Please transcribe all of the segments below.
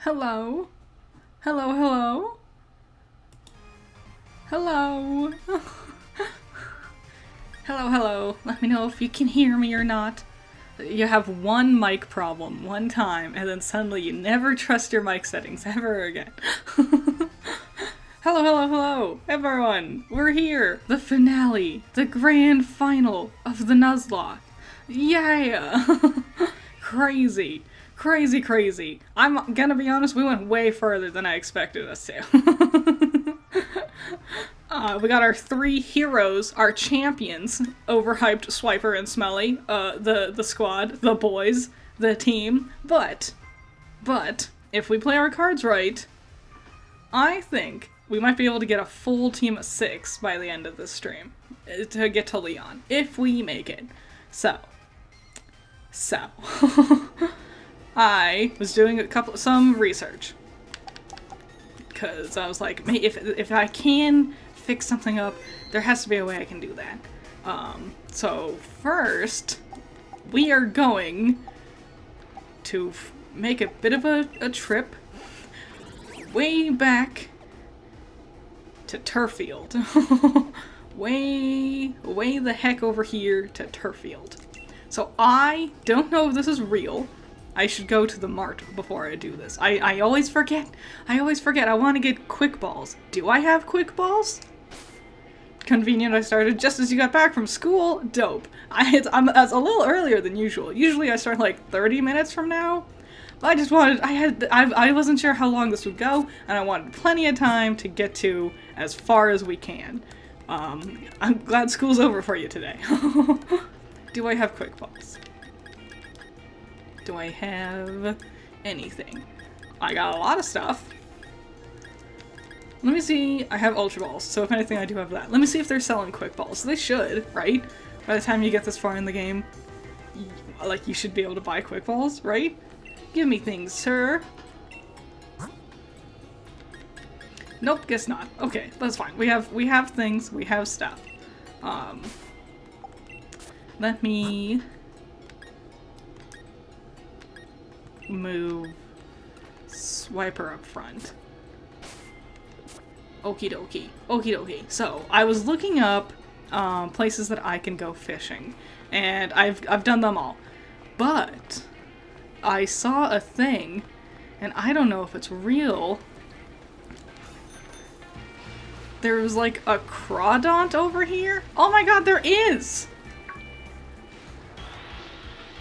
Hello? Hello, hello? Hello? Hello, hello. Let me know if you can hear me or not. You have one mic problem one time, and then suddenly you never trust your mic settings ever again. Hello, hello, hello, everyone! We're here! The finale! The grand final of the Nuzlocke! Yeah! Crazy. Crazy, crazy. I'm gonna be honest, we went way further than I expected us to. We got our three heroes, our champions, Overhyped, Swiper, and Smelly, the squad, the boys, the team. But, if we play our cards right, I think we might be able to get a full team of 6 by the end of this stream to get to Leon, if we make it. So. I was doing some research, because I was like, if I can fix something up, there has to be a way I can do that. So first, we are going to make a bit of a trip way back to Turffield. way the heck over here to Turffield. So I don't know if this is real. I should go to the mart before I do this. I always forget. I want to get quick balls. Do I have quick balls? Convenient, I started just as you got back from school. Dope. I'm a little earlier than usual. Usually I start like 30 minutes from now. I just wanted, I wasn't sure how long this would go, and I wanted plenty of time to get to as far as we can. I'm glad school's over for you today. Do I have quick balls? Do I have anything? I got a lot of stuff. Let me see. I have Ultra Balls, so if anything I do have that. Let me see if they're selling quick balls. They should, right? By the time you get this far in the game, you should be able to buy quick balls, right? Give me things, sir. Nope, guess not. Okay, that's fine. We have things, we have stuff. Let me move Swiper up front. Okie dokie. Okie dokie. So, I was looking up places that I can go fishing, and I've done them all. But I saw a thing, and I don't know if it's real. There was like a crawdont over here? Oh my god, there is!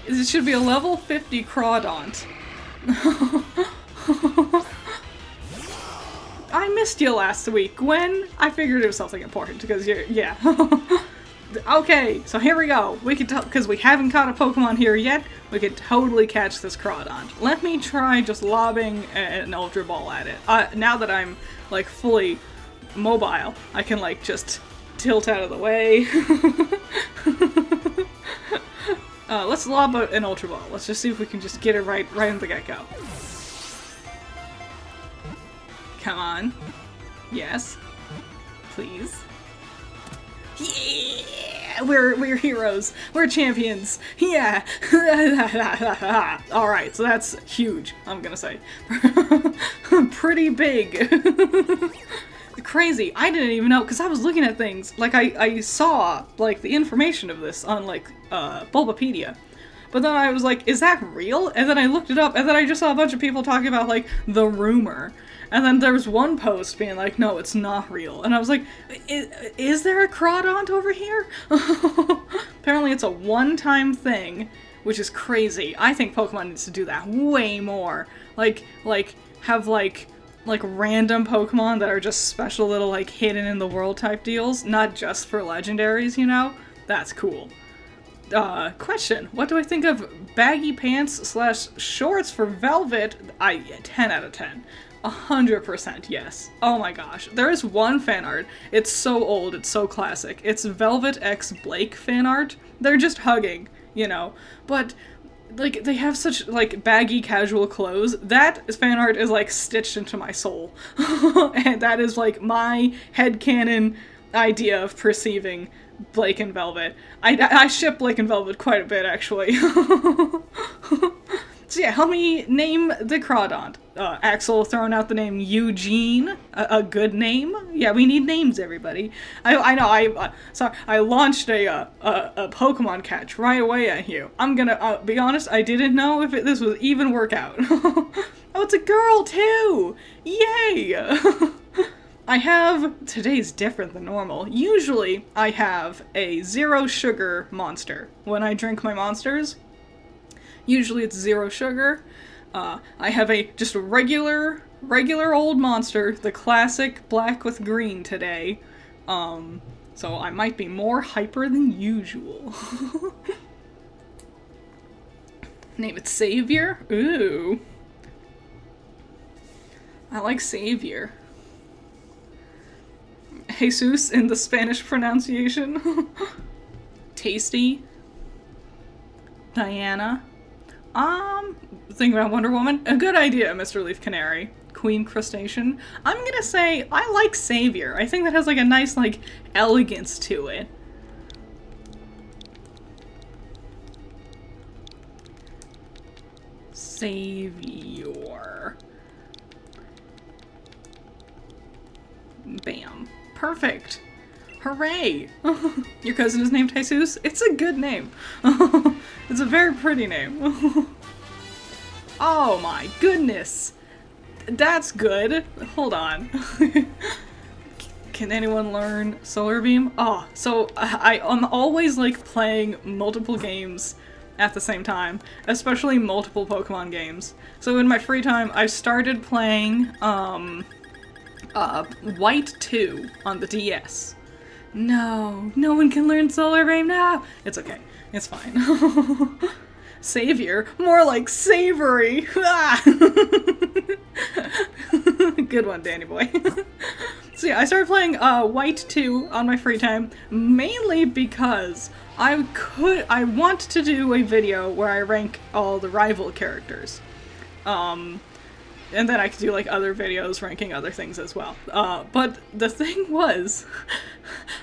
It should be a level 50 crawdont. I missed you last week, Gwen. I figured it was something important because yeah. Okay, so here we go. We could because we haven't caught a Pokemon here yet. We could totally catch this crawdont. Let me try just lobbing an Ultra Ball at it. Now that I'm like fully mobile, I can like just tilt out of the way. Let's lob an Ultra Ball. Let's just see if we can just get it right in the get-go. Come on. Yes. Please. Yeah! We're heroes. We're champions. Yeah! Alright, so that's huge, I'm gonna say. Pretty big. Crazy. I didn't even know, because I was looking at things, like I saw, like, the information of this on, like, Bulbapedia. But then I was like, is that real? And then I looked it up, and then I just saw a bunch of people talking about, like, the rumor. And then there was one post being like, no, it's not real. And I was like, is there a crawdont over here? Apparently it's a one-time thing, which is crazy. I think Pokemon needs to do that way more. Have random Pokemon that are just special little, like, hidden in the world type deals, not just for legendaries, you know? That's cool. Question. What do I think of baggy pants / shorts for Velvet? 10 out of 10. 100% yes. Oh my gosh. There is one fan art. It's so old, it's so classic. It's Velvet x Blake fan art. They're just hugging, you know? But like, they have such, like, baggy casual clothes. That fan art is, like, stitched into my soul. And that is, like, my headcanon idea of perceiving Blake and Velvet. I ship Blake and Velvet quite a bit, actually. So yeah, help me name the Crawdont. Axel throwing out the name Eugene, a good name. Yeah, we need names, everybody. I know. Sorry, I launched a Pokemon catch right away at you. I'm gonna be honest. I didn't know if this would even work out. Oh, it's a girl too! Yay! I have, today's different than normal. Usually, I have a 0 sugar monster when I drink my monsters. Usually it's 0 sugar. I have just a regular old monster, the classic black with green today. So I might be more hyper than usual. Name it Savior? Ooh. I like Savior. Jesus in the Spanish pronunciation. Tasty. Diana. Thinking about Wonder Woman. A good idea, Mr. Leaf Canary. Queen Crustacean. I'm gonna say I like Savior. I think that has like a nice like elegance to it. Savior. Bam. Perfect. Hooray! Your cousin is named Jesus? It's a good name. It's a very pretty name. Oh my goodness! That's good. Hold on. Can anyone learn Solar Beam? Oh, so I'm always like playing multiple games at the same time, especially multiple Pokemon games. So in my free time, I started playing White 2 on the DS. No, no one can learn Solar Beam now! It's okay. It's fine. Savior? More like savory! Good one, Danny boy. So yeah, I started playing White 2 on my free time, mainly because I want to do a video where I rank all the rival characters. And then I could do like other videos ranking other things as well. But the thing was,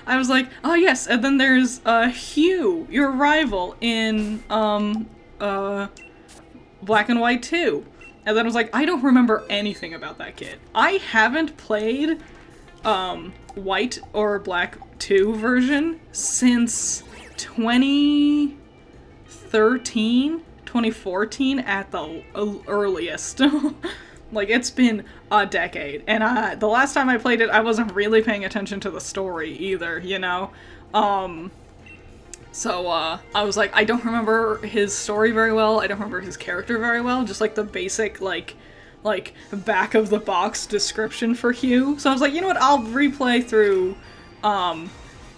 I was like, oh yes, and then there's Hugh, your rival in Black and White 2. And then I was like, I don't remember anything about that kid. I haven't played White or Black 2 version since 2013, 2014 at the earliest. Like, it's been a decade, and the last time I played it, I wasn't really paying attention to the story either, you know? So I was like, I don't remember his story very well, I don't remember his character very well, just like the basic, like back of the box description for Hugh. So I was like, you know what, I'll replay through,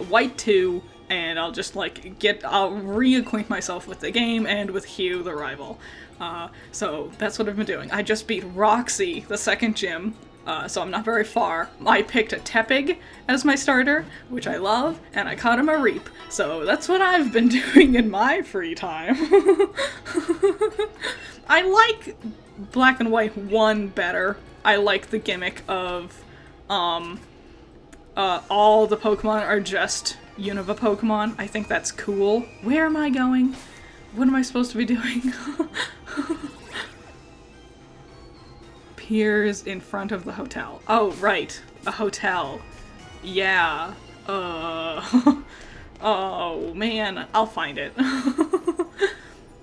White 2, and I'll just, like, I'll reacquaint myself with the game and with Hugh, the rival. So that's what I've been doing. I just beat Roxy, the second gym, so I'm not very far. I picked a Tepig as my starter, which I love, and I caught him a Reap. So that's what I've been doing in my free time. I like Black and White 1 better. I like the gimmick of, all the Pokemon are just Unova Pokemon. I think that's cool. Where am I going? What am I supposed to be doing? Piers in front of the hotel. Oh, right. A hotel. Yeah. Oh, man. I'll find it.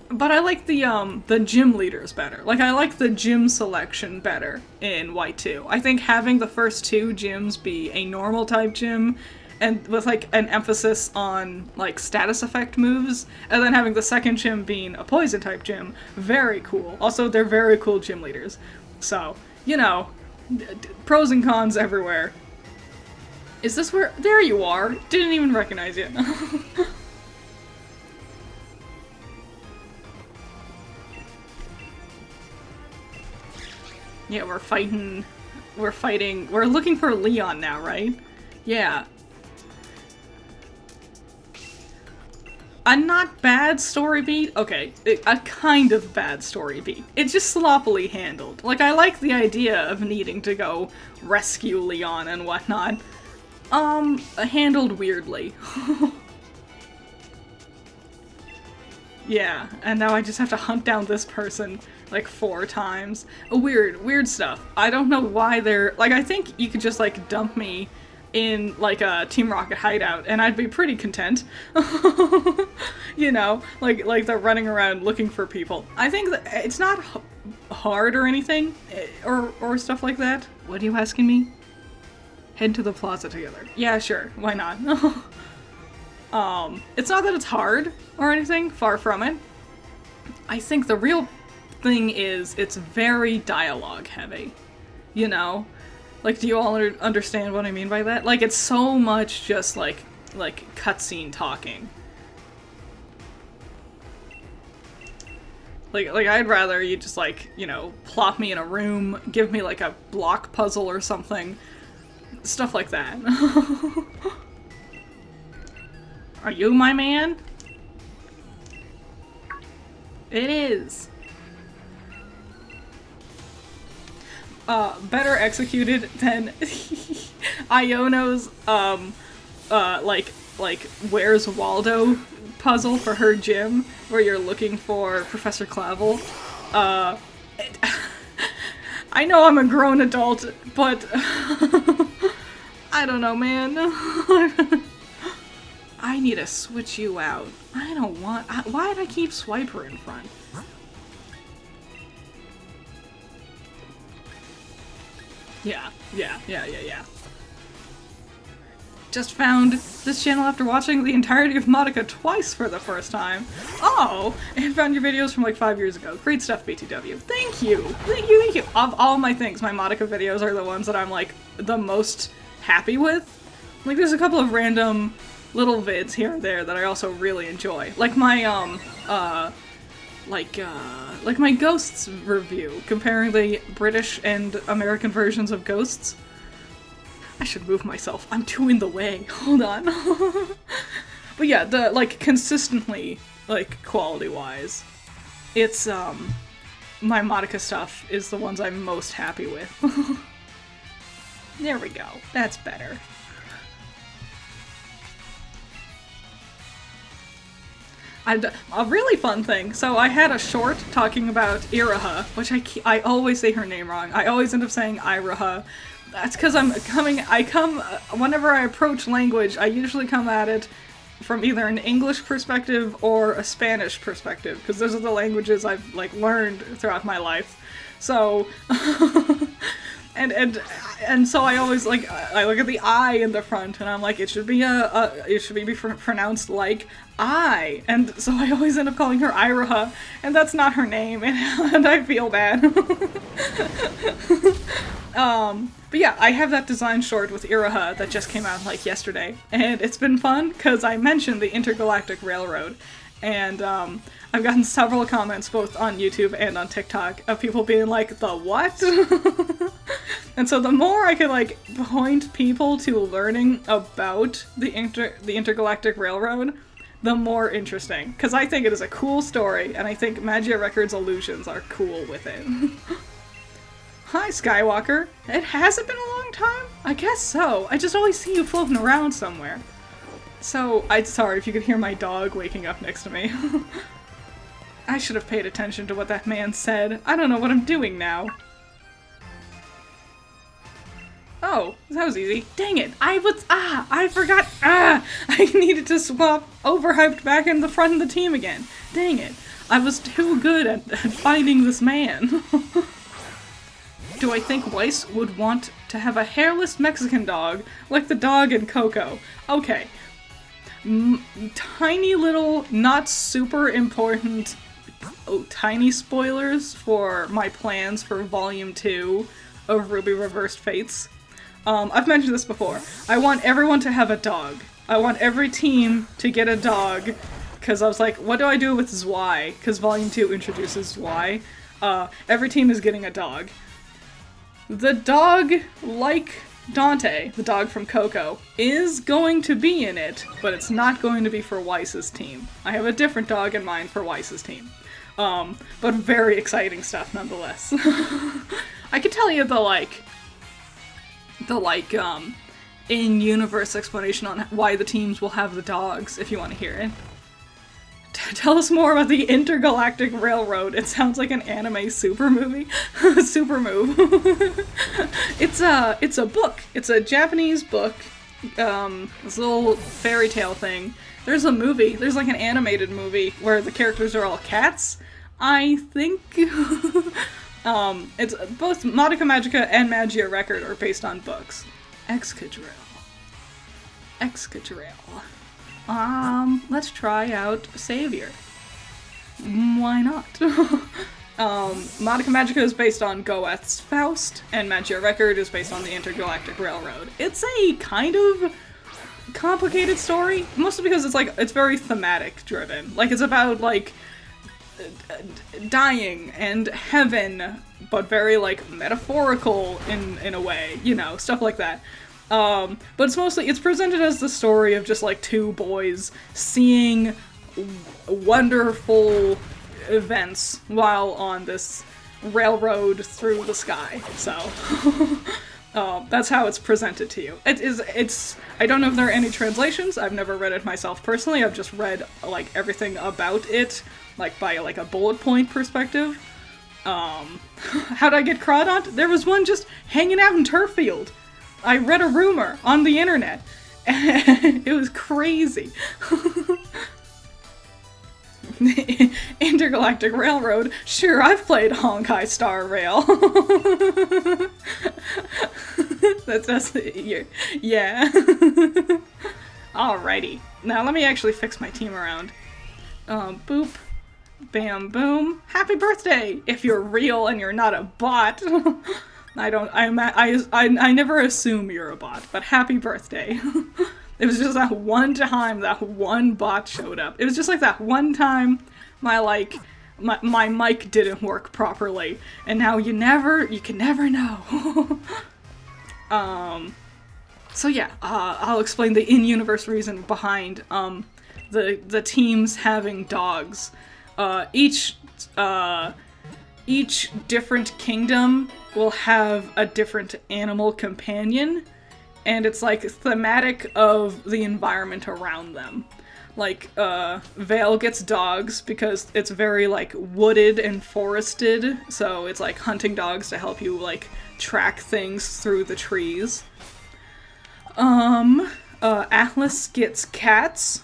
But I like the gym leaders better. Like, I like the gym selection better in White 2. I think having the first 2 gyms be a normal type gym and with, like, an emphasis on, like, status effect moves, and then having the second gym being a poison-type gym, very cool. Also, they're very cool gym leaders. So, you know, pros and cons everywhere. Is this where— there you are! Didn't even recognize you. Yeah, we're looking for Leon now, right? Yeah. A not bad story beat? Okay, a kind of bad story beat. It's just sloppily handled. Like, I like the idea of needing to go rescue Leon and whatnot. Handled weirdly. Yeah, and now I just have to hunt down this person like 4 times. Weird stuff. I don't know why they're like, I think you could just like dump me in like a Team Rocket hideout and I'd be pretty content. You know, like they're running around looking for people. I think that it's not hard or anything or stuff like that. What are you asking me? Head to the plaza together. Yeah, sure. Why not? It's not that it's hard or anything, far from it. I think the real thing is it's very dialogue heavy, you know? Like, do you all understand what I mean by that? Like, it's so much just like cutscene talking. Like I'd rather you just like, you know, plop me in a room, give me like a block puzzle or something. Stuff like that. Are you my man? It is. Better executed than Iono's, like, Where's Waldo puzzle for her gym, where you're looking for Professor Clavel. I know I'm a grown adult, but I don't know, man. I need to switch you out. I don't want... why did I keep SWIPPER in front? Yeah. Just found this channel after watching the entirety of Monica twice for the first time. Oh! And found your videos from like 5 years ago. Great stuff, BTW. Thank you! Thank you! Of all my things, my Monica videos are the ones that I'm like the most happy with. Like there's a couple of random little vids here and there that I also really enjoy. Like my, like my Ghosts review, comparing the British and American versions of Ghosts. I should move myself. I'm too in the way. Hold on. But yeah, the, like, consistently, like, quality-wise, it's, my Monica stuff is the ones I'm most happy with. There we go. That's better. A really fun thing. So I had a short talking about Iraha, which I always say her name wrong. I always end up saying Iraha. That's because whenever I approach language, I usually come at it from either an English perspective or a Spanish perspective, because those are the languages I've, like, learned throughout my life. So, and so I always, like, I look at the I in the front, and I'm like, it should be pronounced like I, and so I always end up calling her Iraha, and that's not her name, and I feel bad. But yeah, I have that design short with Iraha that just came out like yesterday, and it's been fun because I mentioned the Intergalactic Railroad, and I've gotten several comments both on YouTube and on TikTok of people being like, the what? And so the more I can like point people to learning about the Intergalactic Railroad, the more interesting, because I think it is a cool story, and I think Magia Records' illusions are cool with it. Hi, Skywalker. It hasn't been a long time? I guess so. I just always see you floating around somewhere. So, I'm sorry if you could hear my dog waking up next to me. I should have paid attention to what that man said. I don't know what I'm doing now. Oh, that was easy. Dang it. I forgot. I needed to swap Overhyped back in the front of the team again. Dang it. I was too good at finding this man. Do I think Weiss would want to have a hairless Mexican dog like the dog in Coco? Okay. Tiny little, not super important, tiny spoilers for my plans for Volume 2 of Ruby Reversed Fates. I've mentioned this before. I want everyone to have a dog. I want every team to get a dog, because I was like, what do I do with Zwei? Because Volume 2 introduces Zwei. Every team is getting a dog. The dog, like Dante, the dog from Coco, is going to be in it, but it's not going to be for Weiss's team. I have a different dog in mind for Weiss's team. But very exciting stuff nonetheless. I could tell you the in-universe explanation on why the teams will have the dogs, if you want to hear it. Tell us more about the Intergalactic Railroad. It sounds like an anime super movie. Super move. It's a book. It's a Japanese book. This little fairy tale thing. There's a movie. There's like an animated movie where the characters are all cats. I think. It's both Madoka Magica and Magia Record are based on books. Excadrill. Let's try out Savior. Why not? Madoka Magica is based on Goeth's Faust, and Magia Record is based on the Intergalactic Railroad. It's a kind of complicated story, mostly because it's very thematic driven. Like, it's about, like, dying and heaven, but very, like, metaphorical in a way, you know, stuff like that. But it's presented as the story of just, like, two boys seeing wonderful events while on this railroad through the sky. So, that's how it's presented to you. I don't know if there are any translations. I've never read it myself personally. I've just read, like, everything about it, like, by, like, a bullet point perspective. How'd I get Crawdont? There was one just hanging out in Turffield. I read a rumor on the internet. It was crazy. Intergalactic Railroad. Sure, I've played Honkai Star Rail. that's yeah. Alrighty. Now let me actually fix my team around. Boop. Bam boom. Happy birthday! If you're real and you're not a bot. I never assume you're a bot, but happy birthday. It was just that one time that one bot showed up. It was just like that one time my mic didn't work properly, and now you can never know. So yeah, I'll explain the in-universe reason behind the teams having dogs. Each different kingdom will have a different animal companion, and it's like thematic of the environment around them. Like, Vale gets dogs because it's very, like, wooded and forested, so it's like hunting dogs to help you, like, track things through the trees. Atlas gets cats,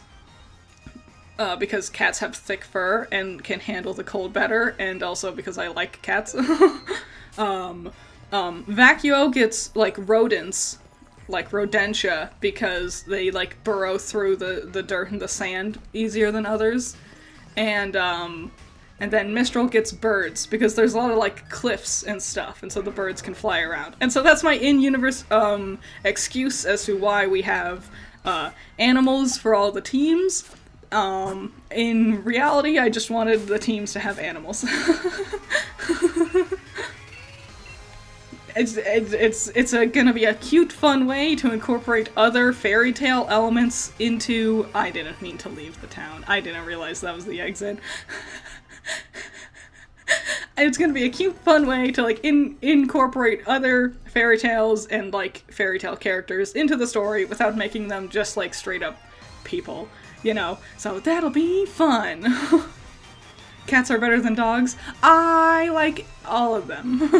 because cats have thick fur and can handle the cold better, and also because I like cats. Vacuo gets, like, rodents, like rodentia, because they, like, burrow through the dirt and the sand easier than others. And then Mistral gets birds, because there's a lot of, like, cliffs and stuff, and so the birds can fly around. And so that's my in-universe, excuse as to why we have, animals for all the teams. In reality, I just wanted the teams to have animals. It's gonna be a cute, fun way to incorporate other fairy tale elements into... I didn't mean to leave the town. I didn't realize that was the exit. It's gonna be a cute, fun way to, like, incorporate other fairy tales and, like, fairy tale characters into the story without making them just, like, straight up people, you know? So that'll be fun. Cats are better than dogs. I like all of them.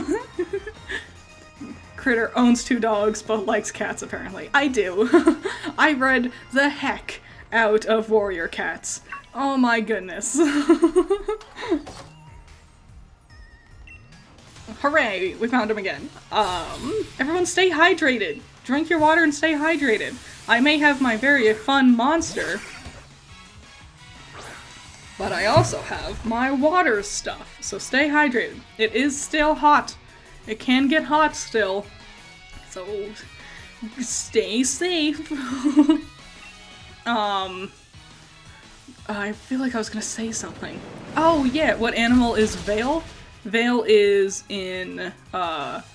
Critter owns 2 dogs, but likes cats, apparently. I do. I read the heck out of Warrior Cats. Oh my goodness. Hooray! We found him again. Everyone stay hydrated. Drink your water and stay hydrated. I may have my very fun monster, but I also have my water stuff, so stay hydrated. It is still hot. It can get hot still, so stay safe. I feel like I was gonna say something. Oh yeah, what animal is Vale? Vale is in, those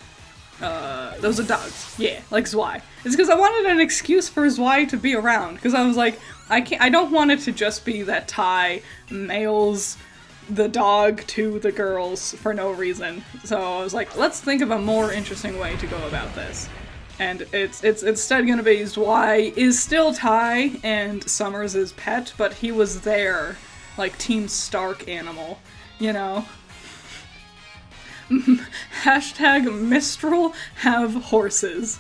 are dogs. Yeah, like Zwei. It's because I wanted an excuse for Zwei to be around, because I was like, I don't want it to just be that Tai mails the dog to the girls for no reason. So I was like, let's think of a more interesting way to go about this. And it's instead gonna be Zwei is still Tai and Summers' pet, but he was there like Team Stark animal, you know? Hashtag Mistral have horses.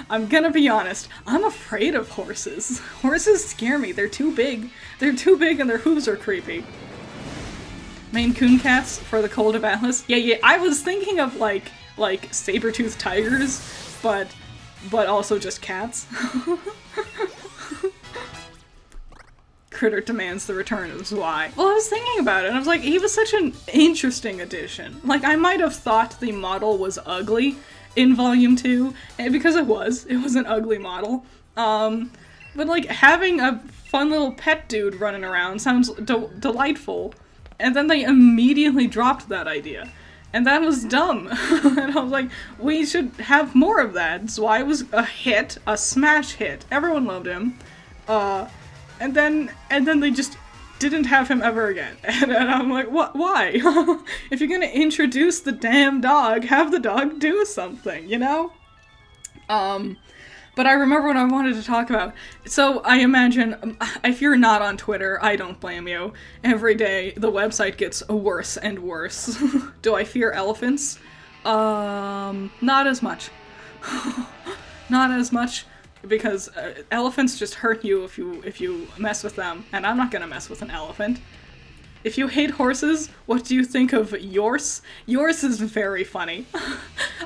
I'm gonna be honest, I'm afraid of horses. Horses scare me, they're too big. They're too big and their hooves are creepy. Maine Coon cats for the cold of Atlas. Yeah, I was thinking of like saber-toothed tigers, but also just cats. Critter demands the return of Zwei. Well, I was thinking about it, and I was like, he was such an interesting addition. Like, I might have thought the model was ugly in Volume 2, because it was an ugly model. But like, having a fun little pet dude running around sounds delightful. And then they immediately dropped that idea. And that was dumb. And I was like, we should have more of that. Zwei was a hit, a smash hit. Everyone loved him. And then they just didn't have him ever again. And I'm like, what? Why? If you're gonna introduce the damn dog, have the dog do something, you know? But I remember what I wanted to talk about. So I imagine, if you're not on Twitter, I don't blame you. Every day, the website gets worse and worse. Do I fear elephants? Not as much. Not as much, because elephants just hurt you if you mess with them, and I'm not gonna mess with an elephant. If you hate horses, what do you think of Yorse? Yorse is very funny.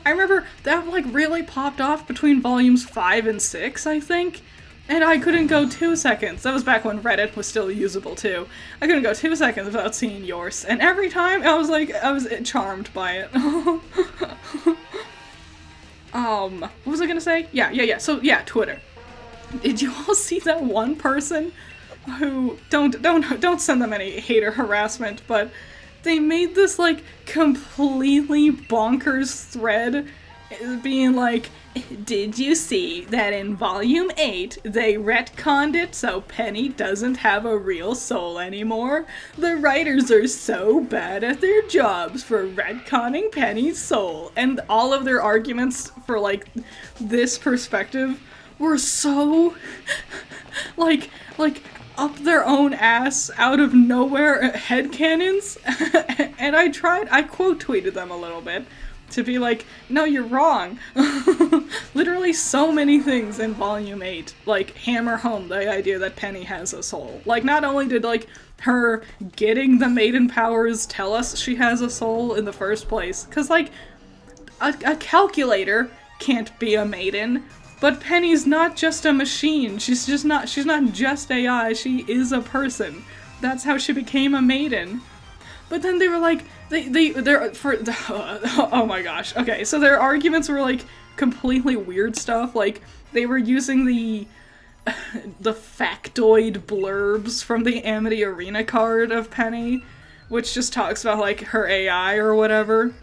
I remember that like really popped off between volumes 5 and 6, I think. And I couldn't go 2 seconds. That was back when Reddit was still usable too. I couldn't go 2 seconds without seeing Yorse. And every time I was charmed by it. What was I gonna say? Yeah. So yeah, Twitter. Did you all see that one person who don't send them any hate or harassment, but they made this like completely bonkers thread being like, did you see that in volume 8 they retconned it so Penny doesn't have a real soul anymore? The writers are so bad at their jobs for retconning Penny's soul. And all of their arguments for like this perspective were so like up their own ass, out of nowhere headcanons. And I quote tweeted them a little bit to be like, no, you're wrong. Literally so many things in volume 8 like hammer home the idea that Penny has a soul. Like, not only did like her getting the maiden powers tell us she has a soul in the first place, because like a calculator can't be a maiden. But Penny's not just a machine. She's not just AI, she is a person. That's how she became a maiden. But then they were like, oh my gosh. Okay, so their arguments were like completely weird stuff. Like, they were using the factoid blurbs from the Amity Arena card of Penny, which just talks about like her AI or whatever.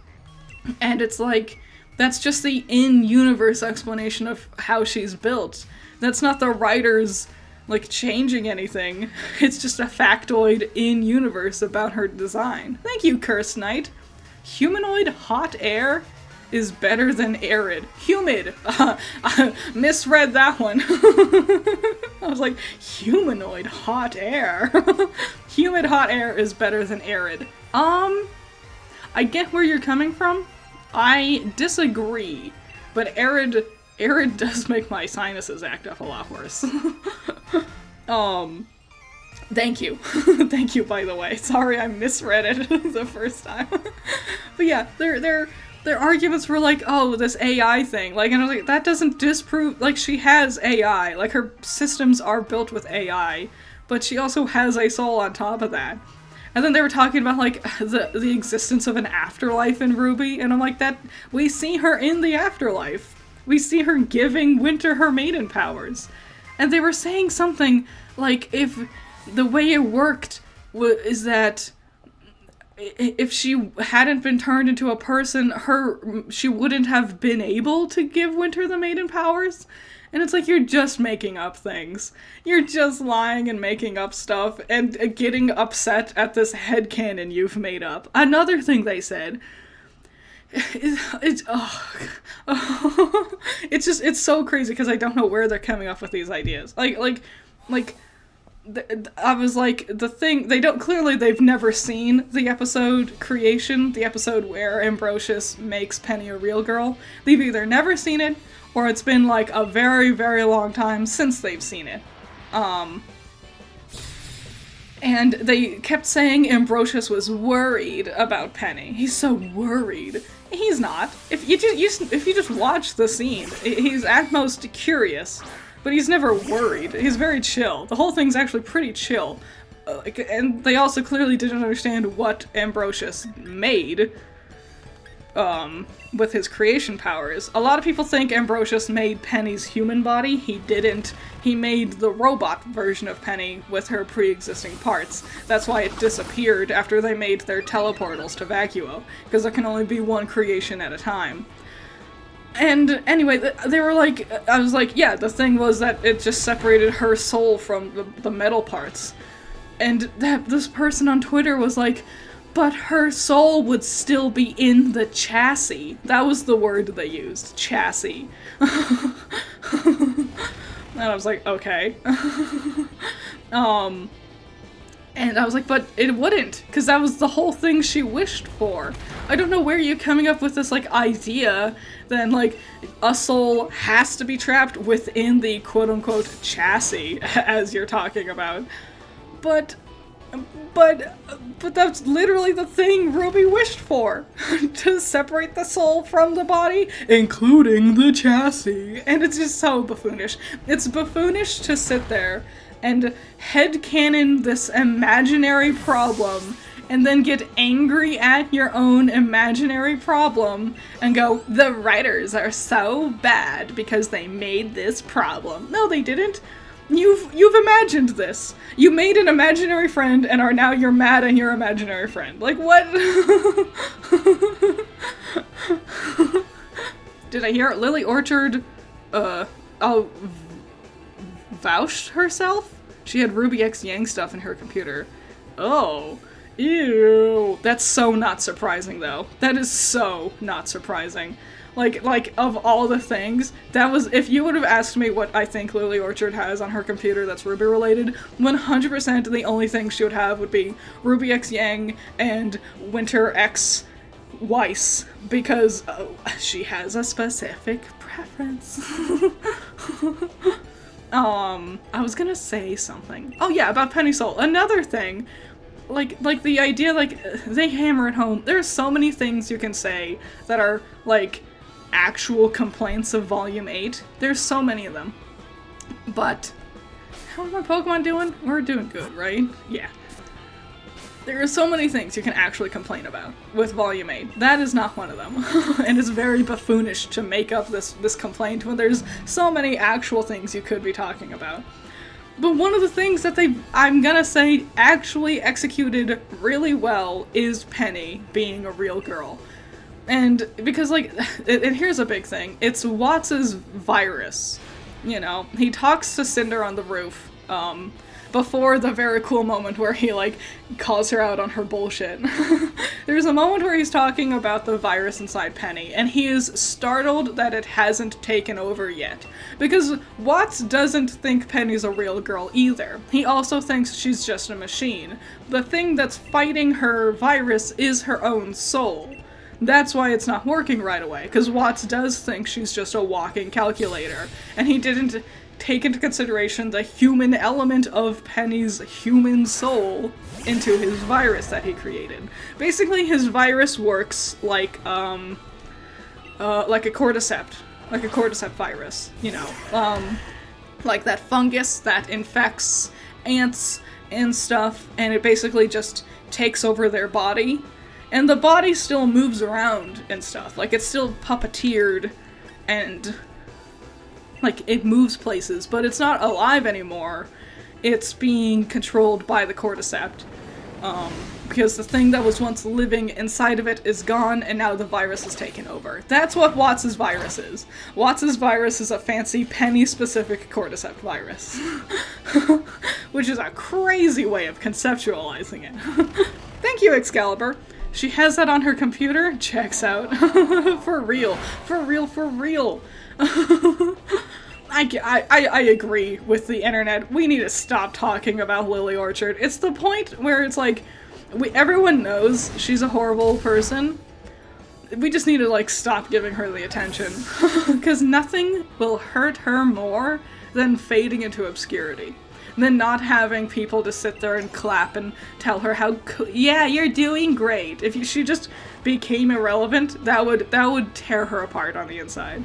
And it's like, that's just the in-universe explanation of how she's built. That's not the writers, like, changing anything. It's just a factoid in-universe about her design. Thank you, Cursed Knight. Humanoid hot air is better than arid. Humid! Misread that one. I was like, humanoid hot air? Humid hot air is better than arid. I get where you're coming from. I disagree, but arid does make my sinuses act up a lot worse. Thank you. Thank you, by the way. Sorry I misread it the first time. But yeah, their arguments were like, oh, this AI thing. Like, and I was like, that doesn't disprove, like, she has AI. Like, her systems are built with AI, but she also has a soul on top of that. And then they were talking about, like, the existence of an afterlife in RWBY, and I'm like, that, we see her in the afterlife. We see her giving Winter her maiden powers. And they were saying something, like, if the way it worked is that if she hadn't been turned into a person, she wouldn't have been able to give Winter the maiden powers. And it's like, you're just making up things. You're just lying and making up stuff and getting upset at this headcanon you've made up. Another thing they said, it's so crazy because I don't know where they're coming up with these ideas. I was like, the thing, they've never seen the episode Creation, the episode where Ambrosius makes Penny a real girl. They've either never seen it, or it's been like a very, very long time since they've seen it. And they kept saying Ambrosius was worried about Penny. He's so worried. He's not. If you just watch the scene, he's at most curious. But he's never worried. He's very chill. The whole thing's actually pretty chill. And they also clearly didn't understand what Ambrosius made with his creation powers. A lot of people think Ambrosius made Penny's human body. He didn't. He made the robot version of Penny with her pre-existing parts. That's why it disappeared after they made their teleportals to Vacuo, because there can only be one creation at a time. And anyway, they were like, I was like, yeah, the thing was that it just separated her soul from the metal parts. And this person on Twitter was like, but her soul would still be in the chassis. That was the word they used, chassis. And I was like, okay. And I was like, but it wouldn't, because that was the whole thing she wished for. I don't know where you're coming up with this, like, idea that, like, a soul has to be trapped within the quote-unquote chassis, as you're talking about. But that's literally the thing Ruby wished for. To separate the soul from the body, including the chassis. And it's just so buffoonish. It's buffoonish to sit there and headcanon this imaginary problem, and then get angry at your own imaginary problem, and go, the writers are so bad because they made this problem. No, they didn't. You've imagined this. You made an imaginary friend and you're mad at your imaginary friend. Like, what? Did I hear it? Lily Orchard, vouched herself? She had Ruby X Yang stuff in her computer. Oh. Ew. That's so not surprising, though. That is so not surprising. Like, of all the things, that was, if you would have asked me what I think Lily Orchard has on her computer that's Ruby related, 100% the only thing she would have would be Ruby X Yang and Winter X Weiss, because she has a specific preference. I was gonna say something. Oh yeah, about Penny Soul. Another thing, like the idea, like, they hammer it home. There's so many things you can say that are, like, actual complaints of Volume 8. There's so many of them. But, how are my Pokemon doing? We're doing good, right? Yeah. There are so many things you can actually complain about with Volume 8. That is not one of them. And it's very buffoonish to make up this complaint when there's so many actual things you could be talking about. But one of the things that I'm gonna say, actually executed really well is Penny being a real girl. And because, like, and here's a big thing. It's Watts' virus. You know, he talks to Cinder on the roof, before the very cool moment where he, like, calls her out on her bullshit. There's a moment where he's talking about the virus inside Penny, and he is startled that it hasn't taken over yet. Because Watts doesn't think Penny's a real girl either. He also thinks she's just a machine. The thing that's fighting her virus is her own soul. That's why it's not working right away, because Watts does think she's just a walking calculator, and he didn't take into consideration the human element of Penny's human soul into his virus that he created. Basically, his virus works like a cordyceps. Like a cordyceps virus, you know. Like that fungus that infects ants and stuff, and it basically just takes over their body. And the body still moves around and stuff. Like, it's still puppeteered and, like, it moves places, but it's not alive anymore. It's being controlled by the cordyceps. Because the thing that was once living inside of it is gone, and now the virus is taken over. That's what Watts' virus is. Watts' virus is a fancy Penny-specific cordyceps virus. Which is a crazy way of conceptualizing it. Thank you, Excalibur. She has that on her computer? Checks out. For real. For real, for real. I agree with the internet. We need to stop talking about Lily Orchard. It's the point where it's like, everyone knows she's a horrible person. We just need to, like, stop giving her the attention. Because nothing will hurt her more than fading into obscurity. Than not having people to sit there and clap and tell her how yeah, you're doing great. If she just became irrelevant, that would tear her apart on the inside.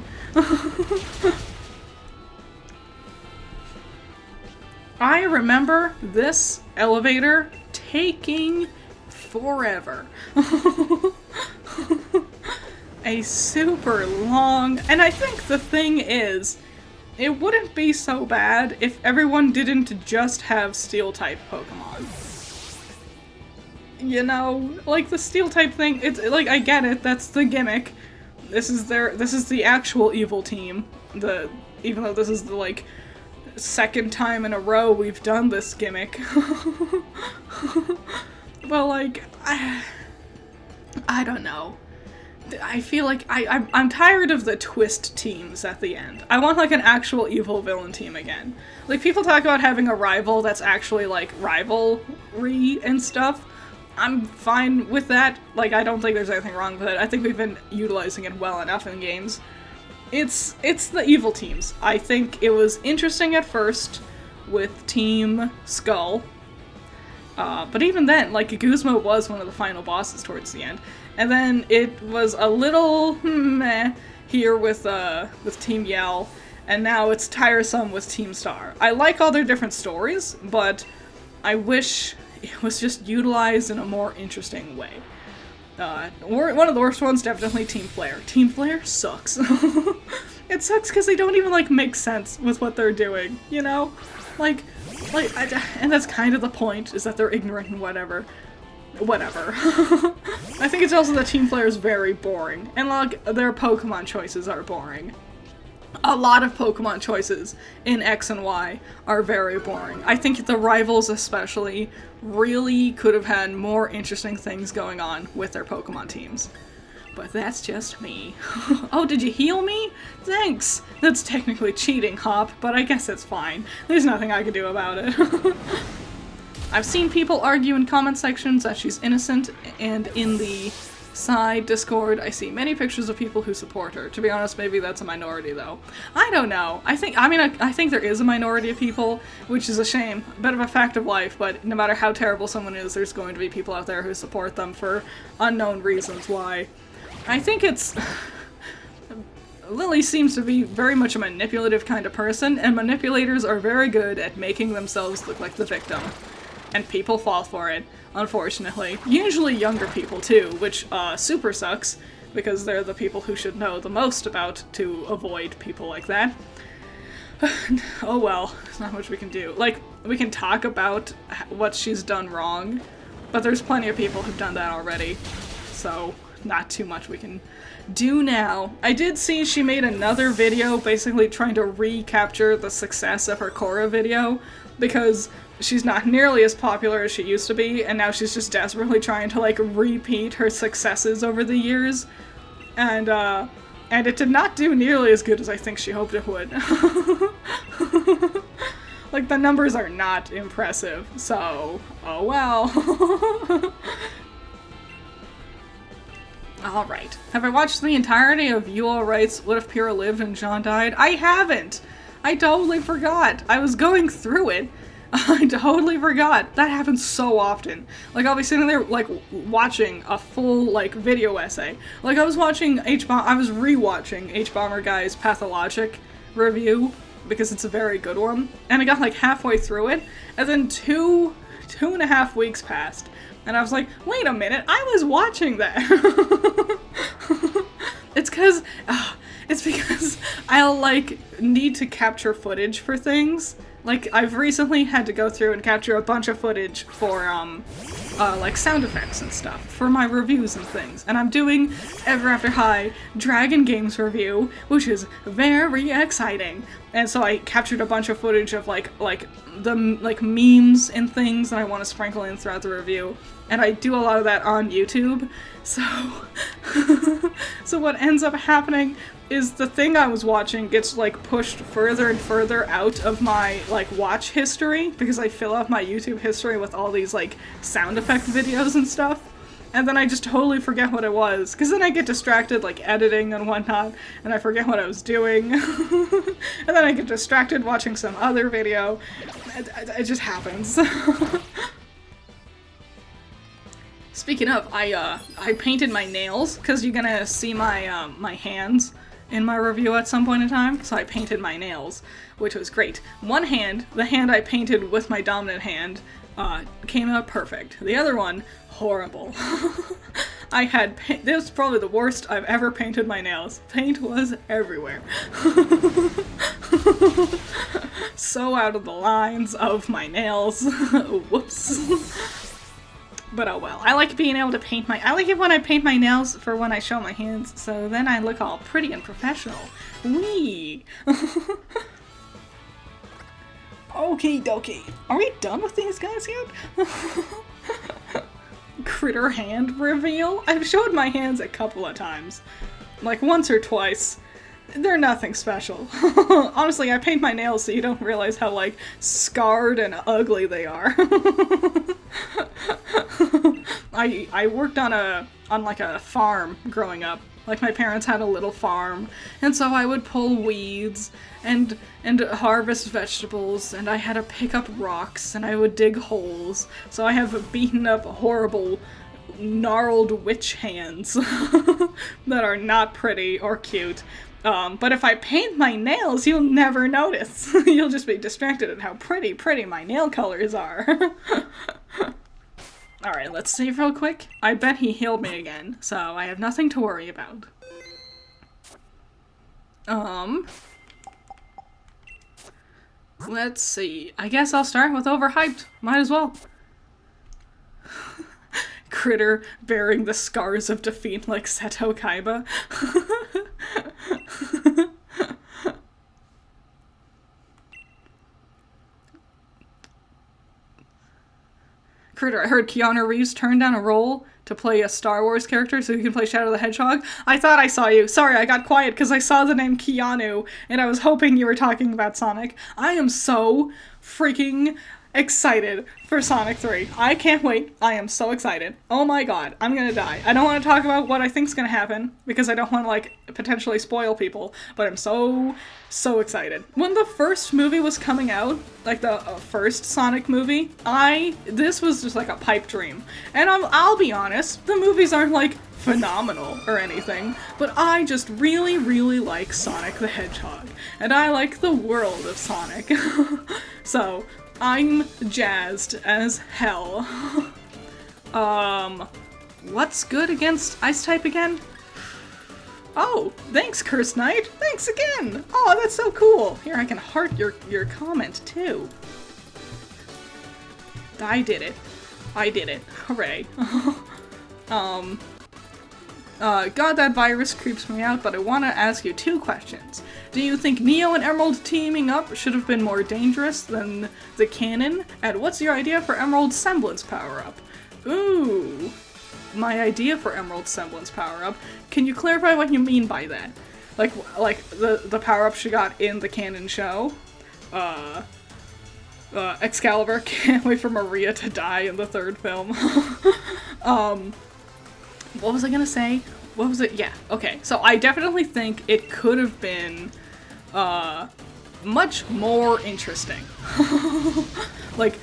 I remember this elevator taking forever. A super long, and I think the thing is, it wouldn't be so bad if everyone didn't just have Steel-type Pokemon. You know, like the Steel-type thing, it's like, I get it, that's the gimmick. This is the actual evil team. Even though this is the, like, second time in a row we've done this gimmick. But, like, I don't know. I feel like I'm tired of the twist teams at the end. I want, like, an actual evil villain team again. Like, people talk about having a rival that's actually, like, rivalry and stuff. I'm fine with that. Like, I don't think there's anything wrong with it. I think we've been utilizing it well enough in games. It's the evil teams. I think it was interesting at first with Team Skull. But even then, like, Guzma was one of the final bosses towards the end. And then it was a little meh here with Team Yell, and now it's tiresome with Team Star. I like all their different stories, but I wish it was just utilized in a more interesting way. One of the worst ones, definitely Team Flare. Team Flare sucks. It sucks because they don't even, like, make sense with what they're doing, you know? And that's kind of the point, is that they're ignorant and whatever. I think it's also that Team Flare is very boring, and, like, their Pokemon choices are boring. A lot of Pokemon choices in X and Y are very boring. I think the rivals especially really could have had more interesting things going on with their Pokemon teams. But that's just me. Oh, did you heal me? Thanks! That's technically cheating, Hop, but I guess it's fine. There's nothing I can do about it. I've seen people argue in comment sections that she's innocent, and in the side Discord, I see many pictures of people who support her. To be honest, maybe that's a minority, though. I don't know. I think there is a minority of people, which is a shame. A bit of a fact of life, but no matter how terrible someone is, there's going to be people out there who support them for unknown reasons why. I think it's... Lily seems to be very much a manipulative kind of person, and manipulators are very good at making themselves look like the victim. And people fall for it, unfortunately. Usually younger people, too, which super sucks, because they're the people who should know the most about to avoid people like that. Oh well, there's not much we can do. Like, we can talk about what she's done wrong, but there's plenty of people who've done that already, so not too much we can do now. I did see she made another video basically trying to recapture the success of her Korra video, because she's not nearly as popular as she used to be, and now she's just desperately trying to, like, repeat her successes over the years. And it did not do nearly as good as I think she hoped it would. Like, the numbers are not impressive, so, oh well. Alright. Have I watched the entirety of You All Right's What If Pyrrha Lived and Jean Died? I haven't! I totally forgot. I was going through it. I totally forgot. That happens so often. Like, I'll be sitting there, like, watching a full, like, video essay. Like, I was rewatching H-Bomber Guy's Pathologic review, because it's a very good one, and I got, like, halfway through it, and then two and a half weeks passed, and I was like, wait a minute, I was watching that! It's because I'll, like, need to capture footage for things. Like, I've recently had to go through and capture a bunch of footage for, like, sound effects and stuff for my reviews and things. And I'm doing Ever After High Dragon Games review, which is very exciting. And so I captured a bunch of footage of, like memes and things that I want to sprinkle in throughout the review. and I do a lot of that on YouTube, so so what ends up happening is the thing I was watching gets like pushed further and further out of my like watch history, because I fill out my YouTube history with all these like sound effect videos and stuff. And then I just totally forget what it was, because then I get distracted, like, editing and whatnot, and I forget what I was doing. And then I get distracted watching some other video. It just happens. Speaking of, I painted my nails, because you're gonna see my, my hands in my review at some point in time, so I painted my nails, which was great. One hand, the hand I painted with my dominant hand, came out perfect. The other one, horrible. I had this was probably the worst I've ever painted my nails. Paint was everywhere. So out of the lines of my nails. Whoops. But oh well. I like being able to paint I like it when I paint my nails for when I show my hands, so then I look all pretty and professional. Whee! Okie dokie. Are we done with these guys yet? Critter hand reveal? I've showed my hands a couple of times. Like once or twice. They're nothing special. Honestly, I paint my nails so you don't realize how like scarred and ugly they are. I worked on like a farm growing up. Like my parents had a little farm, and so I would pull weeds and harvest vegetables, and I had to pick up rocks, and I would dig holes. So I have beaten up horrible, gnarled witch hands that are not pretty or cute. But if I paint my nails, you'll never notice. You'll just be distracted at how pretty my nail colors are. Alright, let's save real quick. I bet he healed me again, so I have nothing to worry about. Let's see. I guess I'll start with Overhyped. Might as well. Critter bearing the scars of defeat like Seto Kaiba. Critter, I heard Keanu Reeves turned down a role to play a Star Wars character so he can play Shadow the Hedgehog. I thought I saw you. Sorry, I got quiet because I saw the name Keanu and I was hoping you were talking about Sonic. I am so freaking excited for Sonic 3. I can't wait. I am so excited. Oh my god, I'm gonna die. I don't want to talk about what I think's gonna happen because I don't want to like potentially spoil people, but I'm so excited. When the first movie was coming out, like the first Sonic movie, this was just like a pipe dream. And I'll be honest, the movies aren't like phenomenal or anything, but I just really like Sonic the Hedgehog, and I like the world of Sonic. So I'm jazzed as hell. What's good against Ice type again? Oh, thanks, Cursed Knight. Thanks again. Oh, that's so cool. Here, I can heart your comment too. I did it. I did it. Hooray. God, that virus creeps me out, but I want to ask you 2 questions. Do you think Neo and Emerald teaming up should have been more dangerous than the canon? And what's your idea for Emerald's semblance power-up? Ooh, my idea for Emerald's semblance power-up. Can you clarify what you mean by that? Like the power-up she got in the canon show? Excalibur, can't wait for Maria to die in the 3rd film. What was I gonna say? What was it? Yeah, okay. So I definitely think it could have been, much more interesting. like,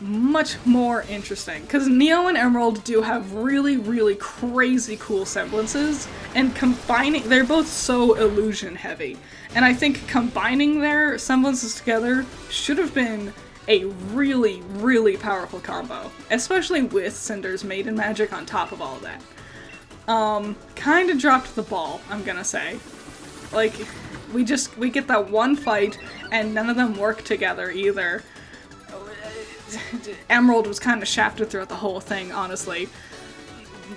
much more interesting. Because Neo and Emerald do have really crazy cool semblances, and they're both so illusion heavy. And I think combining their semblances together should have been a really powerful combo, especially with Cinder's Maiden Magic on top of all of that. Kinda dropped the ball, I'm gonna say. Like, we get that one fight, and none of them work together either. Emerald was kinda shafted throughout the whole thing, honestly.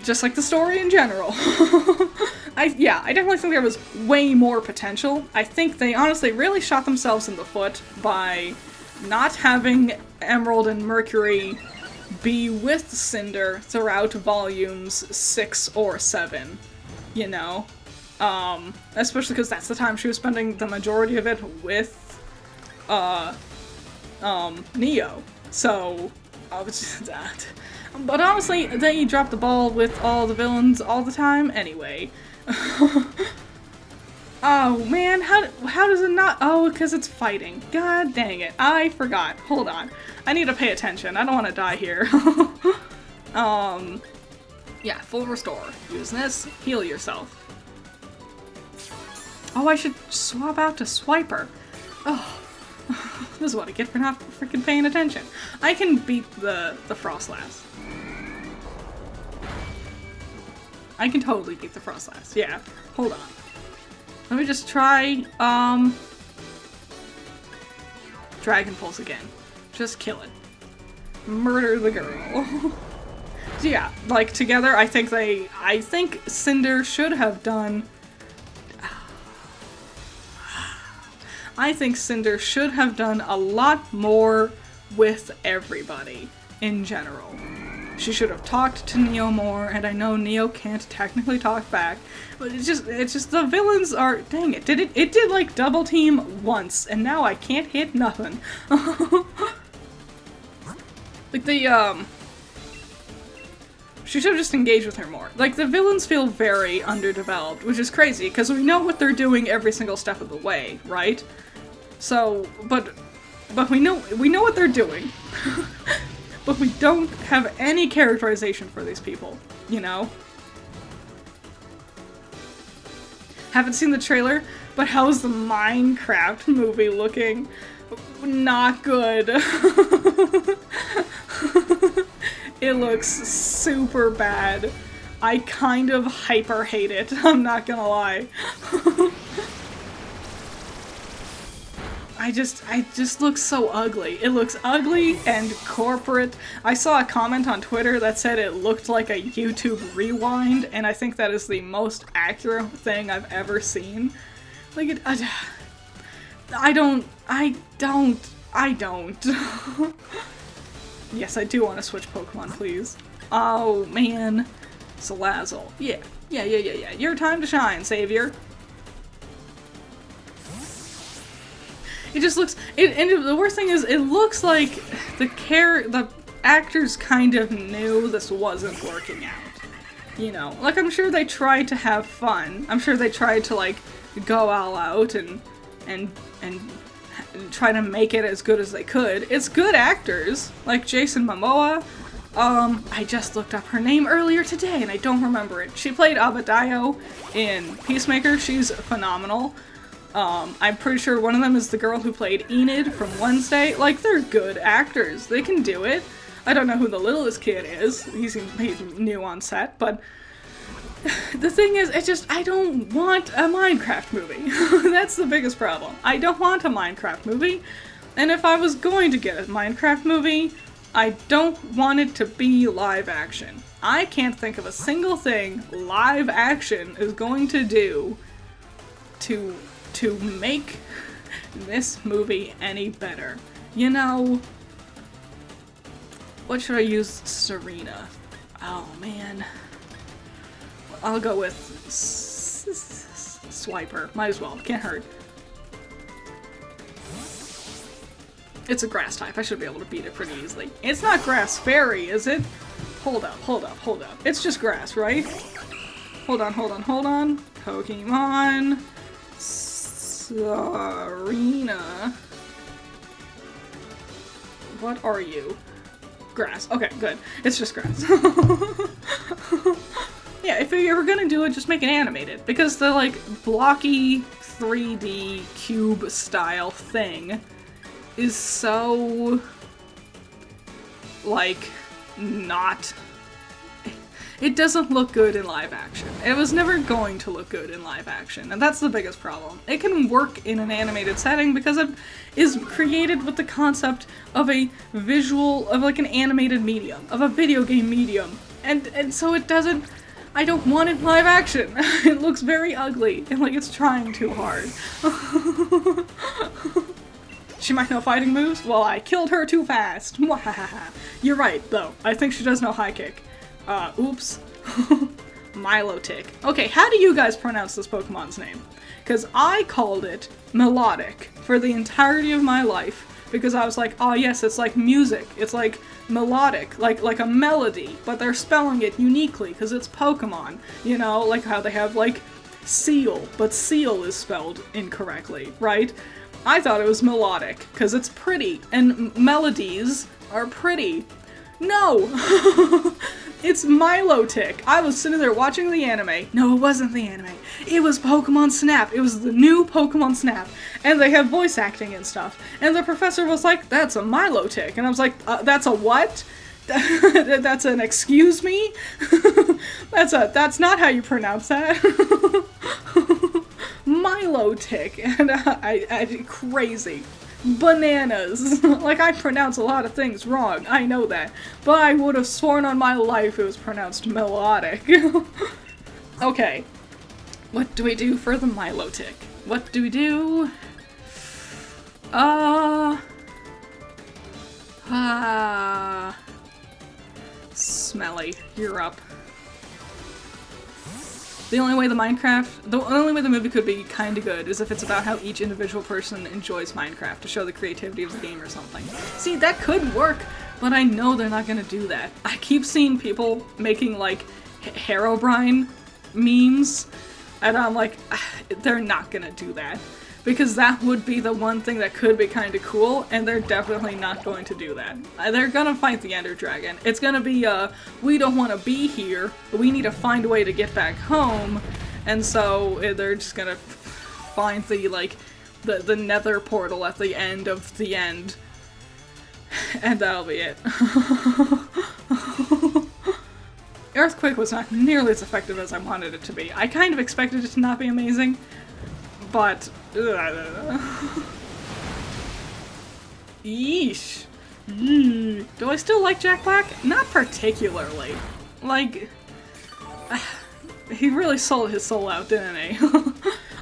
Just like the story in general. I definitely think there was way more potential. I think they honestly really shot themselves in the foot by not having Emerald and Mercury be with Cinder throughout volumes 6 or 7, you know? Especially because that's the time she was spending the majority of it with, Neo. So, that. But honestly, they drop the ball with all the villains all the time anyway. Oh man, how does it not? Oh, because it's fighting. God dang it. I forgot. Hold on. I need to pay attention. I don't want to die here. Yeah, full restore. Use this. Heal yourself. Oh, I should swap out to SWIPPER. Oh, this is what I get for not freaking paying attention. I can beat the Frostlass. I can totally beat the Frostlass. Yeah, hold on. Let me just try, Dragon Pulse again. Just kill it. Murder the girl. So yeah, like, together, I think Cinder should have done... I think Cinder should have done a lot more with everybody, in general. She should have talked to Neo more, and I know Neo can't technically talk back, but it's just the villains are, dang it, it did like double team once, and now I can't hit nothing. Like she should have just engaged with her more. Like, the villains feel very underdeveloped, which is crazy, because we know what they're doing every single step of the way, right? So, but we know what they're doing. But we don't have any characterization for these people, you know? Haven't seen the trailer, but how's the Minecraft movie looking? Not good. It looks super bad. I kind of hyper hate it, I'm not gonna lie. It just looks so ugly. It looks ugly and corporate. I saw a comment on Twitter that said it looked like a YouTube rewind, and I think that is the most accurate thing I've ever seen. Like, I don't. Yes, I do want to switch Pokemon, please. Oh, man. Salazzle. Yeah. Your time to shine, savior. It just looks, and the worst thing is, it looks like the actors kind of knew this wasn't working out. You know, like, I'm sure they tried to have fun. I'm sure they tried to, like, go all out and try to make it as good as they could. It's good actors, like Jason Momoa. I just looked up her name earlier today and I don't remember it. She played Abadayo in Peacemaker. She's phenomenal. I'm pretty sure one of them is the girl who played Enid from Wednesday. Like, they're good actors. They can do it. I don't know who the littlest kid is. He's new on set, but the thing is, I don't want a Minecraft movie. That's the biggest problem. I don't want a Minecraft movie, and if I was going to get a Minecraft movie, I don't want it to be live action. I can't think of a single thing live action is going to do to make this movie any better. You know, what should I use? Serena. Oh man. I'll go with SWIPPER. Might as well. Can't hurt. It's a grass type. I should be able to beat it pretty easily. It's not grass fairy, is it? Hold up. It's just grass, right? Hold on. Pokemon Serena. What are you? Grass. Okay, good. It's just grass. Yeah, if you're ever gonna do it, just make it animated. Because the, like, blocky 3D cube style thing is so, like, not... It doesn't look good in live action. It was never going to look good in live action, and that's the biggest problem. It can work in an animated setting because it is created with the concept of a visual, of like an animated medium, of a video game medium. And so it doesn't... I don't want it live action. It looks very ugly, and like it's trying too hard. She might know fighting moves? Well, I killed her too fast. You're right, though. I think she does know high kick. Oops. Milotic. Okay, how do you guys pronounce this Pokemon's name? Because I called it Melodic for the entirety of my life. Because I was like, oh yes, it's like music. It's like melodic, like a melody. But they're spelling it uniquely because it's Pokemon. You know, like how they have like seal, but seal is spelled incorrectly, right? I thought it was melodic, because it's pretty, and melodies are pretty. No! It's Milotic. I was sitting there watching the anime. No, it wasn't the anime. It was Pokemon Snap. It was the new Pokemon Snap. And they have voice acting and stuff. And the professor was like, that's a Milotic. And I was like, that's a what? That's an excuse me? That's not how you pronounce that. Milotic, and I crazy. Bananas. Like, I pronounce a lot of things wrong, I know that. But I would have sworn on my life it was pronounced melodic. Okay. What do we do for the Milotic? What do we do? Smelly, you're up. The only way the movie could be kinda good is if it's about how each individual person enjoys Minecraft to show the creativity of the game or something. See, that could work, but I know they're not gonna do that. I keep seeing people making, like, Herobrine memes, and I'm like, they're not gonna do that. Because that would be the one thing that could be kinda cool, and they're definitely not going to do that. They're gonna fight the Ender Dragon. It's gonna be, we don't want to be here, but we need to find a way to get back home, and so they're just gonna find the, like, the nether portal at the end of the end. And that'll be it. Earthquake was not nearly as effective as I wanted it to be. I kind of expected it to not be amazing, but yeesh. Do I still like Jack Black? Not particularly. Like, he really sold his soul out, didn't he?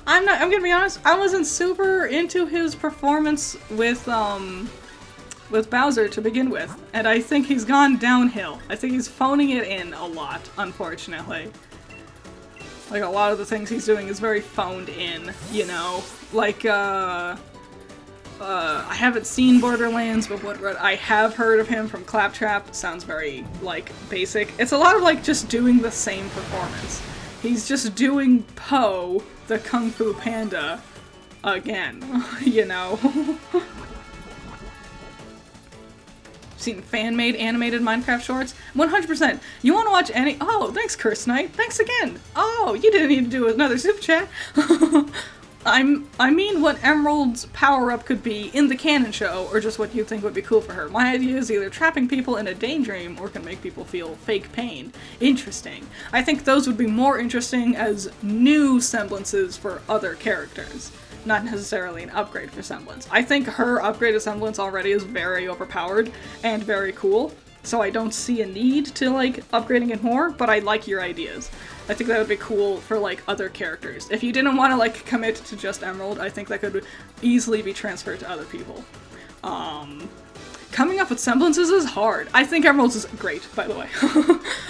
I'm gonna be honest, I wasn't super into his performance with Bowser to begin with, and I think he's gone downhill. I think he's phoning it in a lot, unfortunately. Like, a lot of the things he's doing is very phoned in, you know? Like, I haven't seen Borderlands, but what I have heard of him from Claptrap sounds very, like, basic. It's a lot of, like, just doing the same performance. He's just doing Poe, the Kung Fu Panda, again, you know? Seen fan-made animated Minecraft shorts? 100%. You want to watch any- Oh, thanks, Curse Knight. Thanks again. Oh, you didn't need to do another super chat. I mean what Emerald's power-up could be in the canon show, or just what you think would be cool for her. My idea is either trapping people in a daydream, or can make people feel fake pain. Interesting. I think those would be more interesting as new semblances for other characters. Not necessarily an upgrade for semblance. I think her upgraded semblance already is very overpowered and very cool, so I don't see a need to, like, upgrading it more, but I like your ideas. I think that would be cool for, like, other characters. If you didn't want to, like, commit to just Emerald, I think that could easily be transferred to other people. Coming up with semblances is hard. I think Emerald's is great, by the way.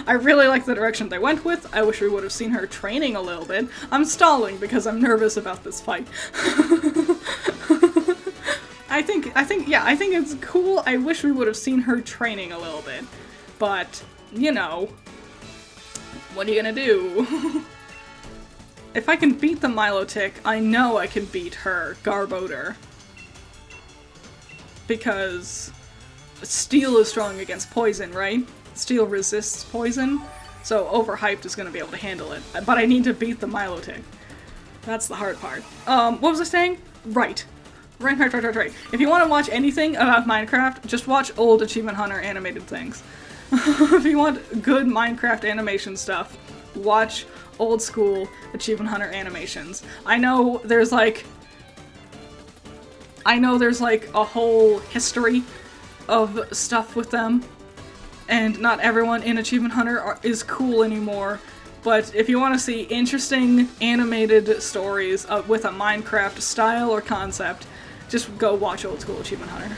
I really like the direction they went with. I wish we would have seen her training a little bit. I'm stalling because I'm nervous about this fight. I think it's cool. I wish we would have seen her training a little bit. But, you know, what are you gonna do? If I can beat the Milotic, I know I can beat her Garbodor. Because Steel is strong against poison, right? Steel resists poison, so Overhyped is gonna be able to handle it. But I need to beat the Milotic. That's the hard part. What was I saying? Right. Right. If you want to watch anything about Minecraft, just watch old Achievement Hunter animated things. If you want good Minecraft animation stuff, watch old school Achievement Hunter animations. I know there's like a whole history of stuff with them, and not everyone in Achievement Hunter is cool anymore, but if you want to see interesting animated stories with a Minecraft style or concept, Just go watch Old School Achievement Hunter.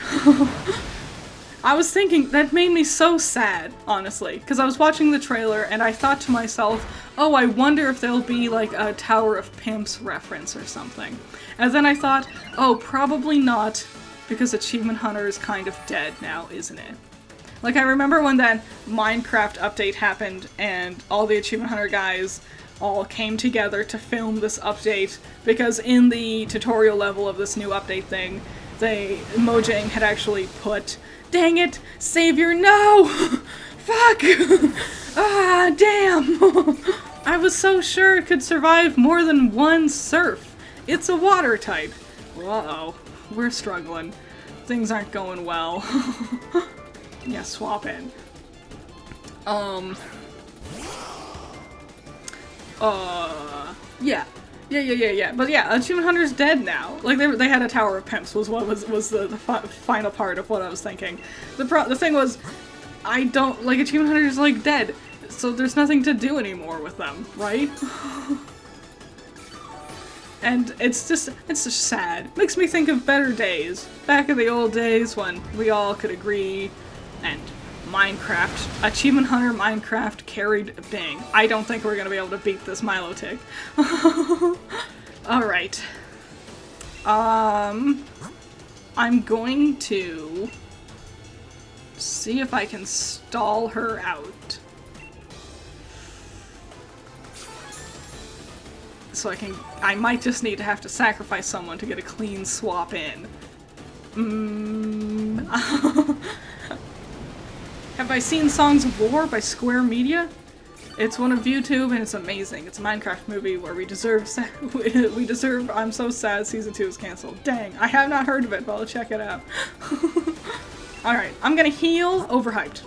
I was thinking, that made me so sad, honestly, because I was watching the trailer and I thought to myself, oh, I wonder if there'll be like a Tower of Pimps reference or something. And then I thought, oh, probably not, because Achievement Hunter is kind of dead now, isn't it? Like, I remember when that Minecraft update happened and all the Achievement Hunter guys all came together to film this update, because in the tutorial level of this new update thing, Mojang had actually put, dang it, Savior, no! Fuck! Ah, damn! I was so sure it could survive more than one surf. It's a water type. Uh-oh. We're struggling. Things aren't going well. Yeah, swap in. Yeah. Yeah. But yeah, Achievement Hunter's dead now. Like, they had a Tower of Pimps was what was the final part of what I was thinking. The thing was, I don't, like, Achievement Hunter's, like, dead. So there's nothing to do anymore with them, right? And it's just sad. Makes me think of better days. Back in the old days when we all could agree, and Minecraft, Achievement Hunter Minecraft carried Bing. I don't think we're gonna be able to beat this Milo tick. Alright. I'm going to see if I can stall her out. So I might just need to have to sacrifice someone to get a clean swap in. Have I seen Songs of War by Square Media? It's one of YouTube and it's amazing. It's a Minecraft movie where we deserve I'm So Sad Season 2 is cancelled. Dang, I have not heard of it, but I'll check it out. Alright, I'm gonna heal Overhyped.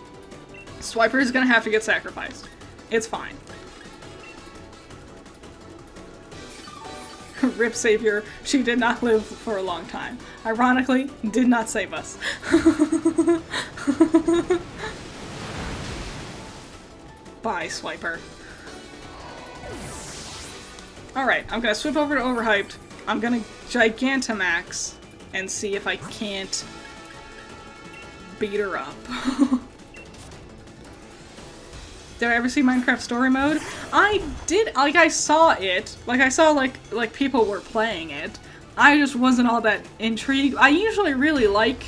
Swiper is gonna have to get sacrificed. It's fine. Rip Savior, she did not live for a long time. Ironically, did not save us. Bye, Swiper. Alright, I'm gonna swip over to Overhyped. I'm gonna Gigantamax and see if I can't beat her up. Did I ever see Minecraft Story Mode? I did, like, I saw it. Like, I saw, like people were playing it. I just wasn't all that intrigued. I usually really like,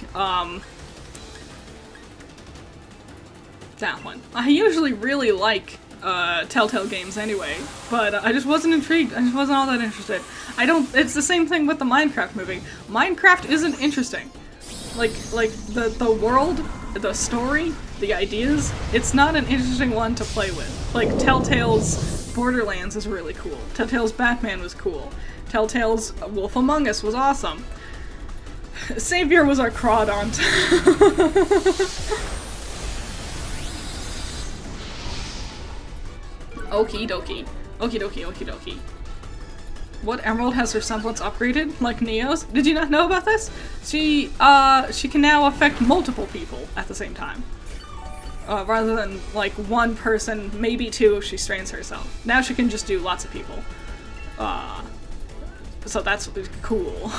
that one. I usually really like, Telltale games anyway, but I just wasn't intrigued. I just wasn't all that interested. It's the same thing with the Minecraft movie. Minecraft isn't interesting. Like, the world, the story, the ideas, it's not an interesting one to play with. Like, Telltale's Borderlands is really cool. Telltale's Batman was cool. Telltale's Wolf Among Us was awesome. Savior was our Crawdaunt. Okie dokie. Okie dokie, okie dokie. What emerald has her semblance upgraded, like Neo's? Did you not know about this? She can now affect multiple people at the same time. Rather than, like, one person, maybe two if she strains herself. Now she can just do lots of people. So that's cool.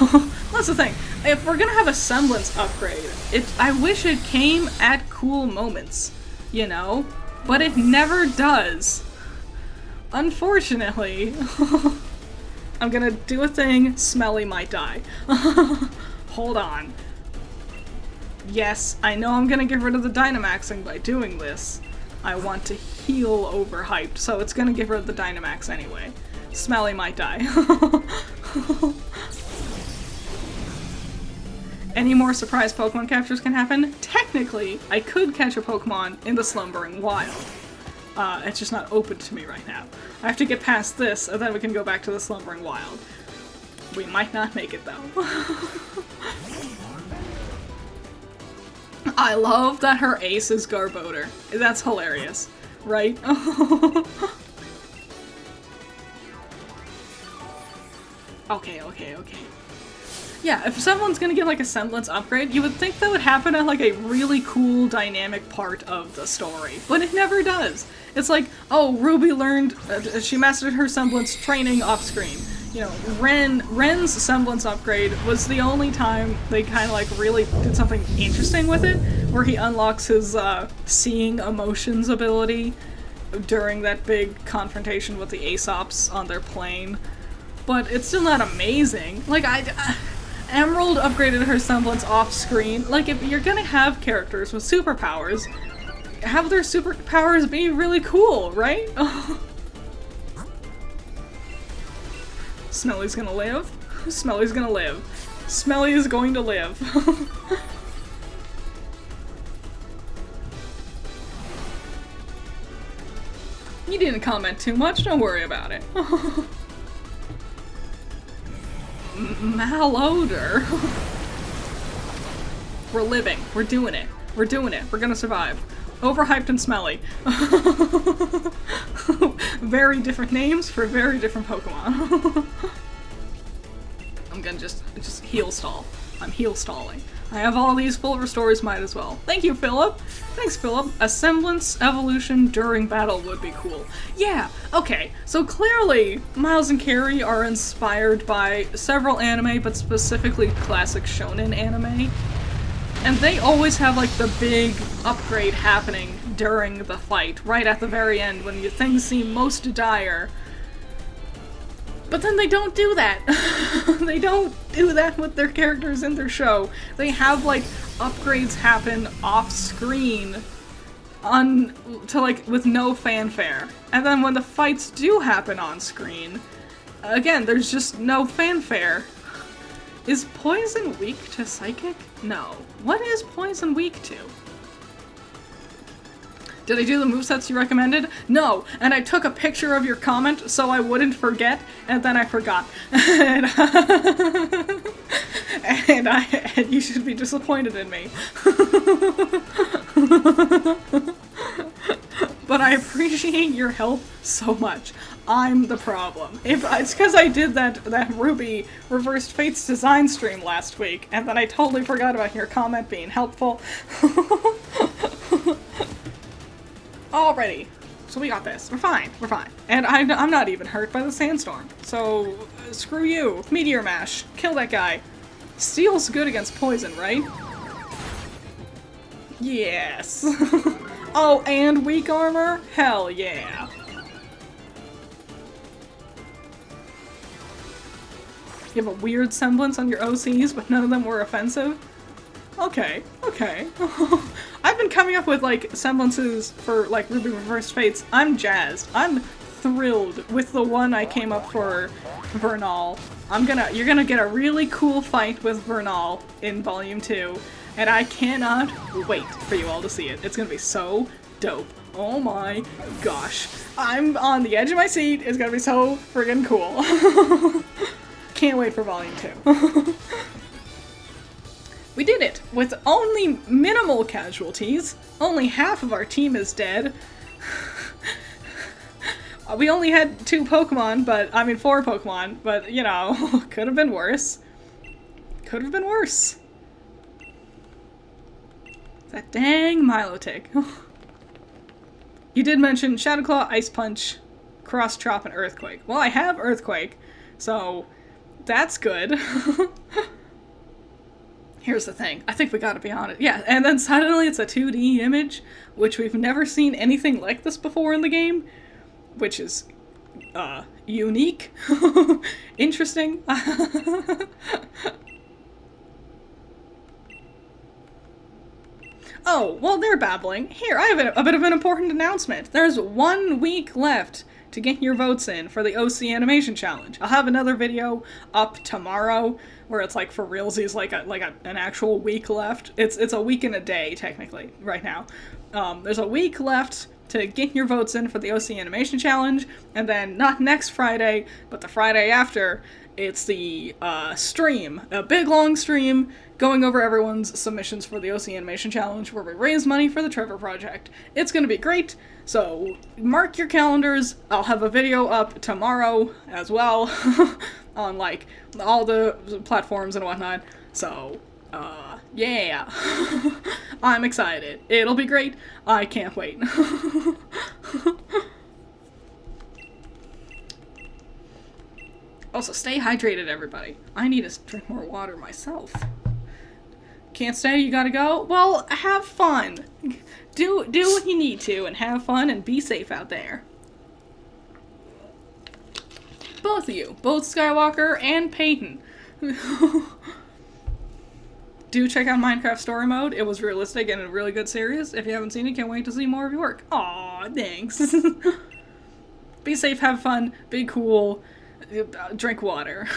That's the thing. If we're gonna have a semblance upgrade, I wish it came at cool moments, you know? But it never does. Unfortunately. I'm gonna do a thing, Smelly might die. Hold on. Yes, I know I'm gonna get rid of the Dynamaxing by doing this. I want to heal Overhyped, so it's gonna get rid of the Dynamax anyway. Smelly might die. Any more surprise Pokemon captures can happen? Technically, I could catch a Pokemon in the Slumbering Wild. It's just not open to me right now. I have to get past this, and then we can go back to the Slumbering Wild. We might not make it, though. I love that her ace is Garbodor. That's hilarious, right? Okay. Yeah, if someone's gonna get, like, a semblance upgrade, you would think that would happen at, like, a really cool, dynamic part of the story. But it never does. It's like, oh, Ruby learned, she mastered her semblance training off-screen. you know, Ren's semblance upgrade was the only time they kind of like really did something interesting with it, where he unlocks his seeing emotions ability during that big confrontation with the Aesops on their plane. But it's still not amazing. Like, Emerald upgraded her semblance off screen. Like, if you're gonna have characters with superpowers, have their superpowers be really cool, right? Smelly's gonna live. Smelly's gonna live. Smelly is going to live. You didn't comment too much, don't worry about it. Malodor. We're living. We're doing it. We're doing it. We're gonna survive. Overhyped and smelly. Very different names for very different Pokemon. I'm gonna just heal stall. I'm heal stalling. I have all these full restores, might as well. Thank you, Philip. Thanks, Philip. A semblance evolution during battle would be cool. Yeah, okay. So clearly, Miles and Carrie are inspired by several anime, but specifically classic shonen anime. And they always have, like, the big upgrade happening during the fight, right at the very end, when things seem most dire. But then they don't do that. They don't do that with their characters in their show. They have, like, upgrades happen off-screen with no fanfare. And then when the fights do happen on screen, again, there's just no fanfare. Is poison weak to psychic? No. What is poison weak to? Did I do the movesets you recommended? No, and I took a picture of your comment so I wouldn't forget, and then I forgot. and you should be disappointed in me. But I appreciate your help so much. I'm the problem. It's because I did that Ruby Reversed Fates design stream last week, and then I totally forgot about your comment being helpful. Alrighty. So we got this. We're fine. We're fine. And I'm not even hurt by the sandstorm. So, screw you. Meteor Mash. Kill that guy. Steel's good against poison, right? Yes. Oh, and weak armor? Hell yeah. You have a weird semblance on your OCs, but none of them were offensive? Okay, okay. I've been coming up with, like, semblances for, like, Ruby Reversed Fates. I'm jazzed. I'm thrilled with the one I came up for Vernal. You're gonna get a really cool fight with Vernal in Volume 2, and I cannot wait for you all to see it. It's gonna be so dope. Oh my gosh. I'm on the edge of my seat. It's gonna be so friggin' cool. Can't wait for Volume 2. We did it! With only minimal casualties. Only half of our team is dead. We only had 2 Pokemon, I mean 4 Pokemon, but, you know, could have been worse. Could have been worse. That dang Milotic. You did mention Shadow Claw, Ice Punch, Cross Chop, and Earthquake. Well, I have Earthquake, so that's good. Here's the thing. I think we gotta be honest. Yeah, and then suddenly it's a 2D image, which we've never seen anything like this before in the game, which is, unique. Interesting. Oh, while they're babbling, here, I have a bit of an important announcement. There's 1 week left to get your votes in for the OC Animation Challenge. I'll have another video up tomorrow where it's like for realsies, an actual week left. It's a week and a day, technically, right now. There's a week left to get your votes in for the OC Animation Challenge, and then not next Friday, but the Friday after, it's the stream, a big long stream going over everyone's submissions for the OC Animation Challenge where we raise money for the Trevor Project. It's gonna be great, so mark your calendars. I'll have a video up tomorrow as well on, like, all the platforms and whatnot, so, yeah. I'm excited. It'll be great. I can't wait. Also, stay hydrated, everybody. I need to drink more water myself. Can't stay, you gotta go? Well, have fun. Do what you need to and have fun and be safe out there. Both of you. Both Skywalker and Peyton. Do check out Minecraft Story Mode. It was realistic and a really good series. If you haven't seen it, can't wait to see more of your work. Aw, thanks. Be safe, have fun, be cool, drink water.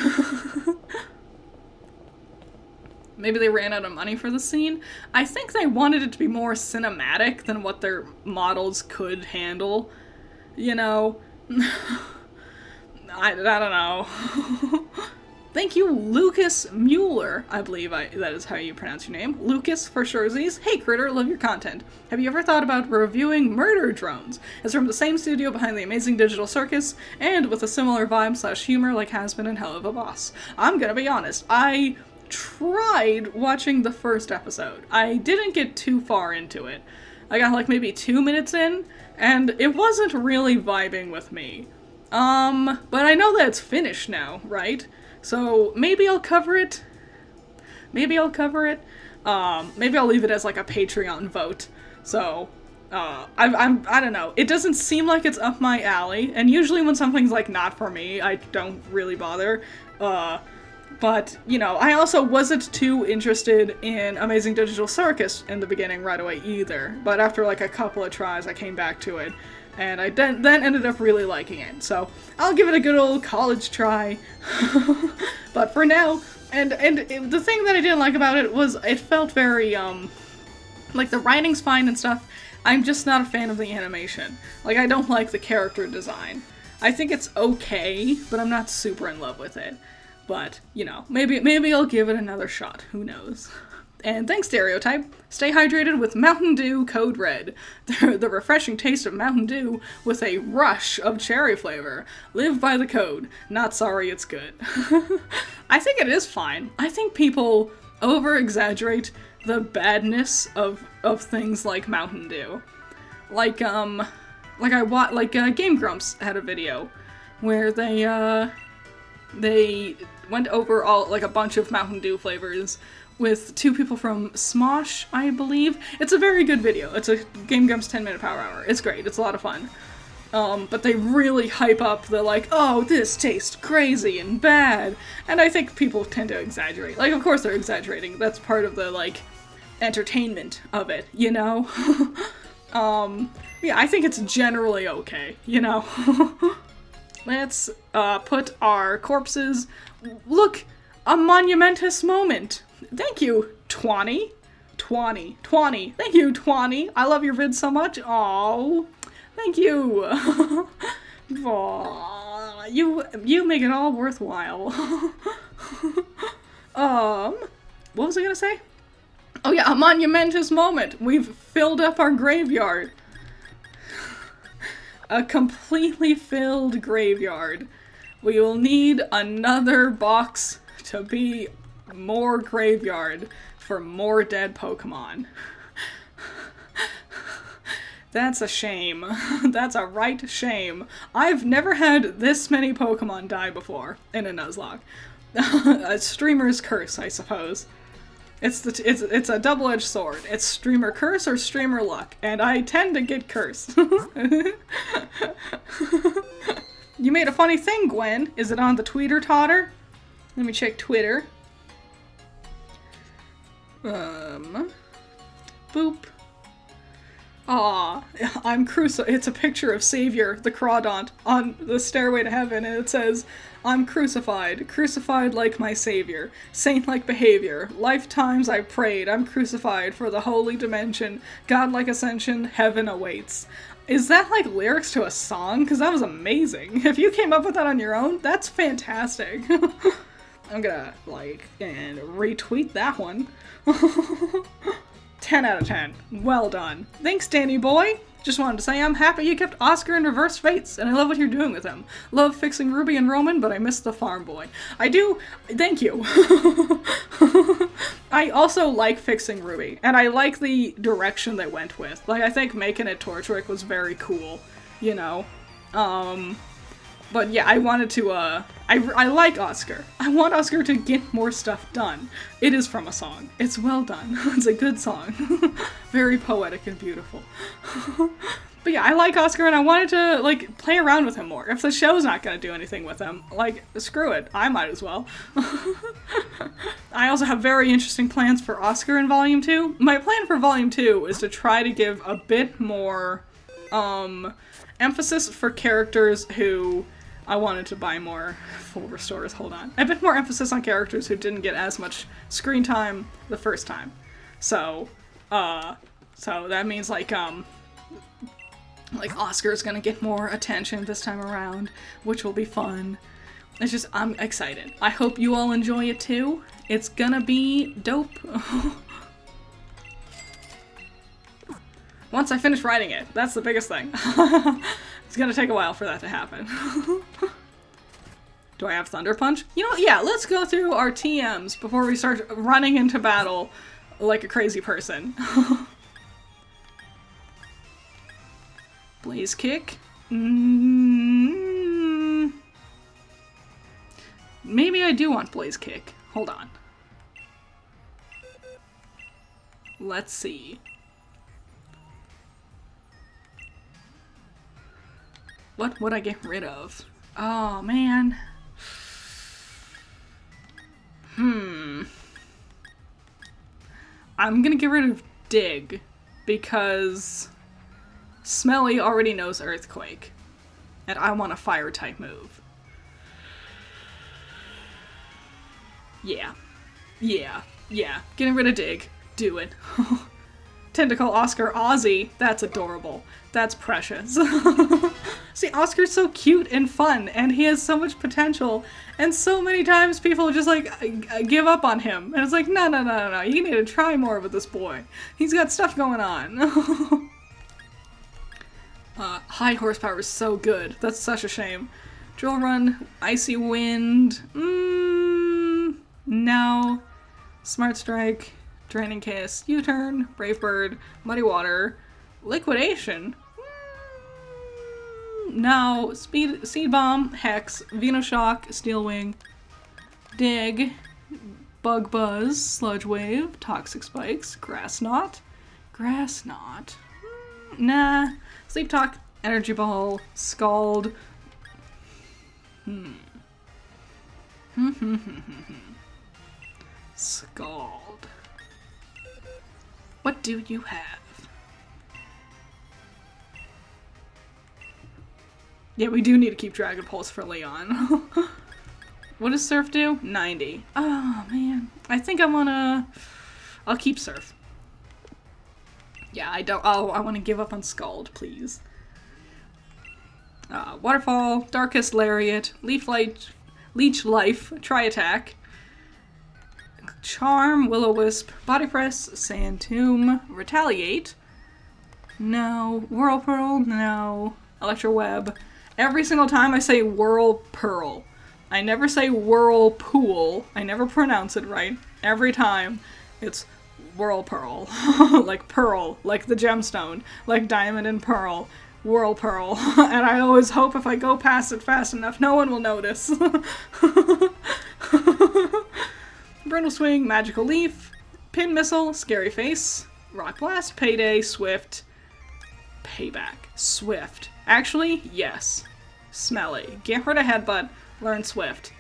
Maybe they ran out of money for the scene. I think they wanted it to be more cinematic than what their models could handle. You know? I don't know. Thank you, Lucas Mueller. I believe that is how you pronounce your name. Lucas for surezies. Hey, Critter, love your content. Have you ever thought about reviewing Murder Drones? It's from the same studio behind the Amazing Digital Circus, and with a similar vibe / humor like Has-Been and Hell of a Boss. I'm gonna be honest, I tried watching the first episode. I didn't get too far into it. I got like maybe 2 minutes in, and it wasn't really vibing with me. But I know that it's finished now, right? So maybe I'll cover it. Maybe I'll leave it as like a Patreon vote. So, I don't know. It doesn't seem like it's up my alley, and usually when something's like not for me, I don't really bother. But, you know, I also wasn't too interested in Amazing Digital Circus in the beginning right away either. But after like a couple of tries, I came back to it. And I then ended up really liking it. So I'll give it a good old college try. But for now, and the thing that I didn't like about it was it felt very, like the writing's fine and stuff. I'm just not a fan of the animation. Like, I don't like the character design. I think it's okay, but I'm not super in love with it. But, you know, maybe I'll give it another shot. Who knows? And thanks, Stereotype. Stay hydrated with Mountain Dew Code Red. The refreshing taste of Mountain Dew with a rush of cherry flavor. Live by the code. Not sorry, it's good. I think it is fine. I think people over-exaggerate the badness of things like Mountain Dew. Like Game Grumps had a video where they went over a bunch of Mountain Dew flavors with 2 people from Smosh, I believe. It's a very good video. It's a Game Grumps 10-minute power hour. It's great. It's a lot of fun. But they really hype up the, like, oh, this tastes crazy and bad. And I think people tend to exaggerate. Like, of course they're exaggerating. That's part of the, like, entertainment of it, you know? Yeah, I think it's generally okay, you know? Let's, put our corpses... Look! A monumentous moment! Thank you, Twanny. Thank you, Twanny. I love your vids so much. Aww. Thank you. Aww. You make it all worthwhile. What was I gonna say? Oh yeah, a monumentous moment. We've filled up our graveyard. A completely filled graveyard. We will need another box to be more graveyard for more dead Pokemon. That's a shame. That's a right shame. I've never had this many Pokemon die before in a Nuzlocke. A streamer's curse, I suppose. It's a double-edged sword. It's streamer curse or streamer luck, and I tend to get cursed. You made a funny thing, Gwen. Is it on the Tweeter Totter? Let me check Twitter. Boop. Aw, I'm crucified. It's a picture of Savior, the Crawdont, on the stairway to heaven, and it says, I'm crucified like my Savior, saint-like behavior, lifetimes I prayed, I'm crucified for the holy dimension, godlike ascension, heaven awaits. Is that like lyrics to a song? Because that was amazing. If you came up with that on your own, that's fantastic. I'm gonna like and retweet that one. 10 out of 10. Well done. Thanks, Danny boy. Just wanted to say I'm happy you kept Oscar in Reverse Fates, and I love what you're doing with him. Love fixing Ruby and Roman, but I miss the farm boy. I do. Thank you. I also like fixing Ruby, and I like the direction they went with. Like, I think making it Torchwick was very cool, you know? But yeah, I wanted to, I like Oscar. I want Oscar to get more stuff done. It is from a song. It's well done. It's a good song. Very poetic and beautiful. But yeah, I like Oscar and I wanted to, like, play around with him more. If the show's not gonna do anything with him, like, screw it. I might as well. I also have very interesting plans for Oscar in Volume 2. My plan for Volume 2 is to try to give a bit more, emphasis for characters who I wanted to buy more full restores. Hold on. A bit more emphasis on characters who didn't get as much screen time the first time. So that means, like Oscar's gonna get more attention this time around, which will be fun. It's just, I'm excited. I hope you all enjoy it too. It's gonna be dope. Once I finish writing it, that's the biggest thing. It's gonna take a while for that to happen. Do I have Thunder Punch? You know, yeah, let's go through our TMs before we start running into battle like a crazy person. Blaze Kick. Maybe I do want Blaze Kick. Hold on. Let's see. What would I get rid of? Oh, man. I'm gonna get rid of Dig because Smelly already knows Earthquake, and I want a Fire-type move. Yeah. Getting rid of Dig. Do it. Tentacle Oscar Ozzy. That's adorable. That's precious. See, Oscar's so cute and fun, and he has so much potential, and so many times people just, like, give up on him. And it's like, no, you need to try more with this boy. He's got stuff going on. High horsepower is so good. That's such a shame. Drill Run, Icy Wind, no. Smart Strike, Draining Kiss, U-Turn, Brave Bird, Muddy Water, Liquidation, no. Seed Bomb, Hex, Venoshock, Steel Wing, Dig, Bug Buzz, Sludge Wave, Toxic Spikes, Grass Knot, nah. Sleep Talk, Energy Ball, Scald. Scald. What do you have? Yeah, we do need to keep Dragon Pulse for Leon. What does Surf do? 90. Oh, man. I think I'll keep Surf. Yeah, I want to give up on Scald, please. Waterfall, Darkest Lariat, Leech Life, Tri-Attack, Charm, Will-O-Wisp, Body Press, Sand Tomb, Retaliate, no, Whirlpearl, no, Electroweb. Every single time I say Whirlpearl. I never say Whirlpool. I never pronounce it right. Every time it's Whirlpearl. Like pearl, like the gemstone, like diamond and pearl. Whirlpearl. And I always hope if I go past it fast enough, no one will notice. Brindle Swing, Magical Leaf, Pin Missile, Scary Face, Rock Blast, Payday, Swift, Payback. Swift. Actually, yes. Smelly. Get rid of Headbutt, learn Swift.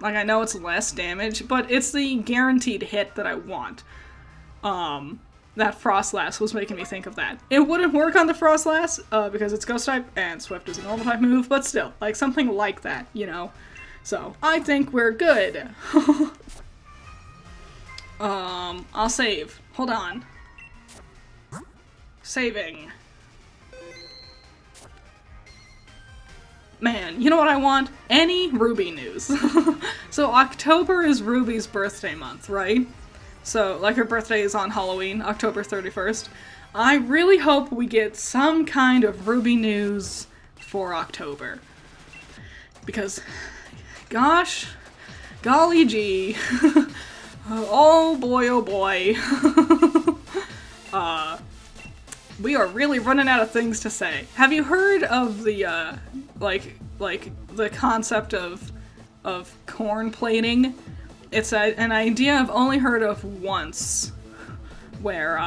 Like, I know it's less damage, but it's the guaranteed hit that I want. That Frostlass was making me think of that. It wouldn't work on the Frostlass, because it's Ghost type, and Swift is a normal type move, but still, like, something like that, you know? So, I think we're good. I'll save. Hold on. Saving. Man, you know what I want? Any Ruby news. So October is Ruby's birthday month, right? So, like, her birthday is on Halloween, October 31st. I really hope we get some kind of Ruby news for October. Because, gosh, golly gee. Oh boy, oh boy. We are really running out of things to say. Have you heard of the, like the concept of corn plating? It's an idea I've only heard of once, where,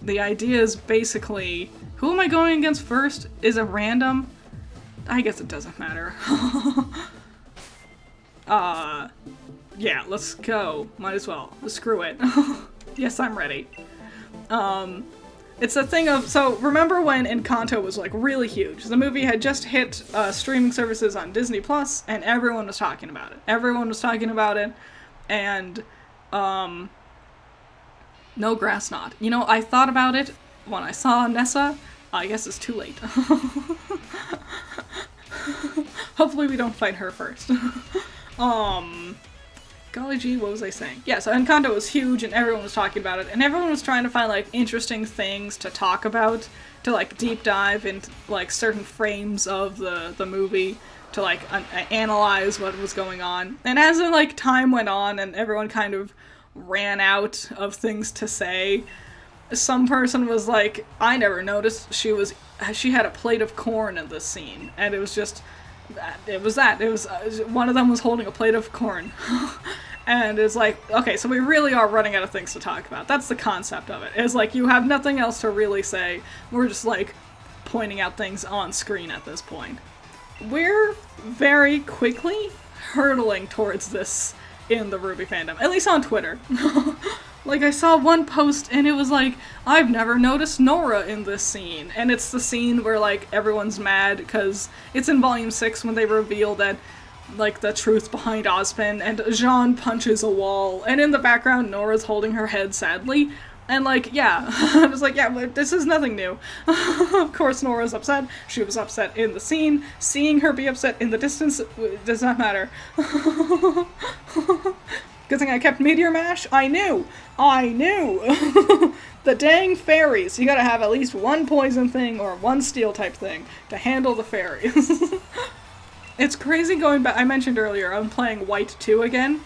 the idea is basically, who am I going against first? Is it random? I guess it doesn't matter. Yeah, let's go. Might as well. Screw it. Yes, I'm ready. It's a thing of, so remember when Encanto was like really huge? The movie had just hit streaming services on Disney Plus, and everyone was talking about it. Everyone was talking about it, and no grass knot. You know, I thought about it when I saw Nessa. I guess it's too late. Hopefully we don't fight her first. Golly gee, what was I saying? Yeah, so Encanto was huge and everyone was talking about it, and everyone was trying to find, like, interesting things to talk about, to, like, deep dive into, like, certain frames of the movie, to, like, analyze what was going on. And as, like, time went on and everyone kind of ran out of things to say, some person was like, I never noticed she had a plate of corn in this scene, and it was just, it was one of them was holding a plate of corn. And it's like, okay, so we really are running out of things to talk about. That's the concept of it. It's like, you have nothing else to really say. We're just, like, pointing out things on screen at this point. We're very quickly hurtling towards this in the RWBY fandom, at least on Twitter. Like, I saw one post and it was like, I've never noticed Nora in this scene. And it's the scene where, like, everyone's mad because it's in Volume 6 when they reveal that, like, the truth behind Ozpin, and Jean punches a wall, and in the background Nora's holding her head sadly. And, like, yeah, I was like, yeah, this is nothing new. Of course Nora's upset. She was upset in the scene. Seeing her be upset in the distance does not matter. Good thing I kept Meteor Mash. I knew! The dang fairies. You gotta have at least one poison thing or one steel type thing to handle the fairies. It's crazy going back. I mentioned earlier, I'm playing White 2 again.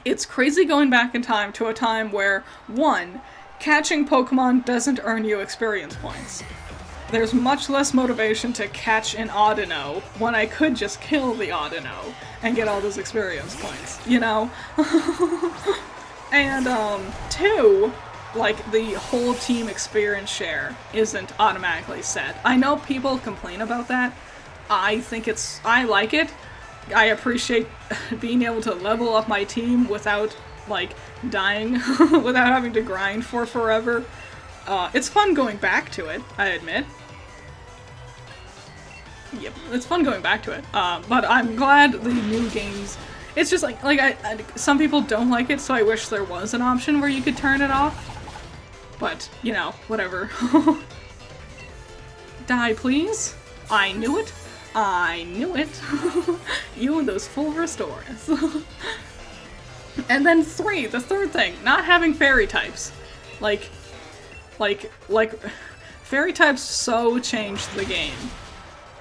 It's crazy going back in time to a time where, 1, catching Pokemon doesn't earn you experience points. There's much less motivation to catch an Audino when I could just kill the Audino and get all those experience points, you know? And, 2, like, the whole team experience share isn't automatically set. I know people complain about that. I like it. I appreciate being able to level up my team without, like, dying, without having to grind for forever. It's fun going back to it, I admit. Yep, it's fun going back to it. But I'm glad the new games, it's just like some people don't like it, so I wish there was an option where you could turn it off. But, you know, whatever. Die, please. I knew it. I knew it. You and those full restores. And then 3, the third thing, not having fairy types. Like, fairy types so changed the game.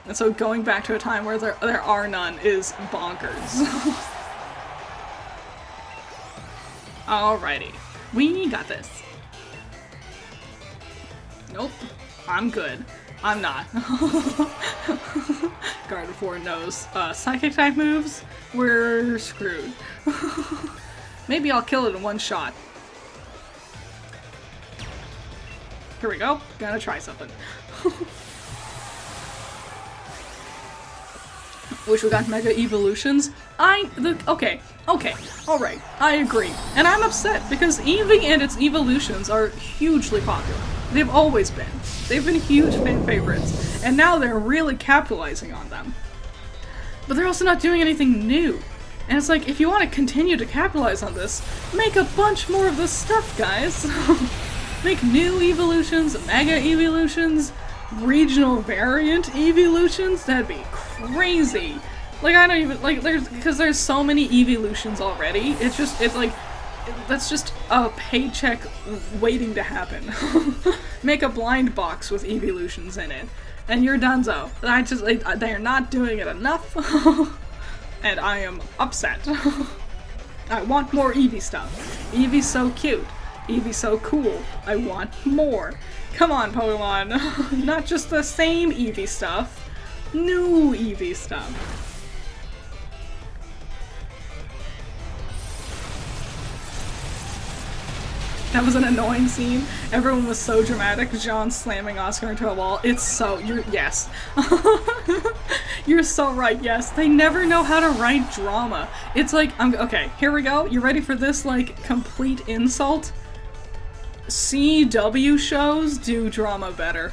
And so going back to a time where there are none is bonkers. Alrighty. We got this. Nope. I'm good. I'm not. Gardevoir knows. Psychic type moves? We're screwed. Maybe I'll kill it in one shot. Here we go. Gotta try something. Wish we got Mega Evolutions. Okay, alright, I agree. And I'm upset because Eevee and its evolutions are hugely popular. They've always been. They've been huge fan favorites, and now they're really capitalizing on them. But they're also not doing anything new. And it's like, if you want to continue to capitalize on this, make a bunch more of this stuff, guys. Make new evolutions, mega evolutions, regional variant evolutions. That'd be crazy. Like, I don't even, like, there's so many evolutions already. That's just a paycheck waiting to happen. Make a blind box with evolutions in it, and you're donezo. They're not doing it enough, and I am upset. I want more Eevee stuff. Eevee's so cute. Eevee's so cool. I want more. Come on, Pokemon. Not just the same Eevee stuff. New Eevee stuff. That was an annoying scene. Everyone was so dramatic. Jean slamming Oscar into a wall. It's so, yes. You're so right, yes. They never know how to write drama. It's like, okay, here we go. You ready for this, like, complete insult? CW shows do drama better.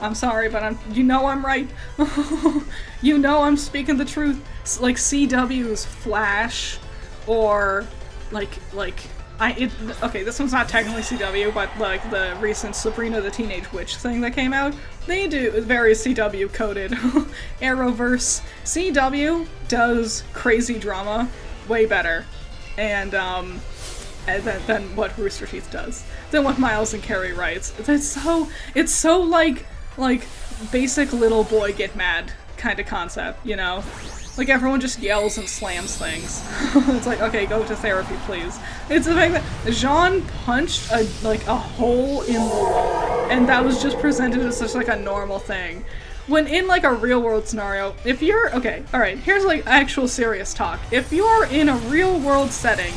I'm sorry, but you know I'm right. You know I'm speaking the truth. Like, CW's Flash, or, okay, this one's not technically CW, but like the recent Sabrina the Teenage Witch thing that came out, they do very CW coded Arrowverse. CW does crazy drama way better, and than what Rooster Teeth does, than what Miles and Carrie writes. It's so like basic little boy get mad kind of concept, you know? Like, everyone just yells and slams things. It's like, okay, go to therapy, please. It's the fact that Jean punched a hole in the wall, and that was just presented as such, like, a normal thing. When in, like, a real-world scenario, if you're, okay, alright, here's, like, actual serious talk. If you're in a real-world setting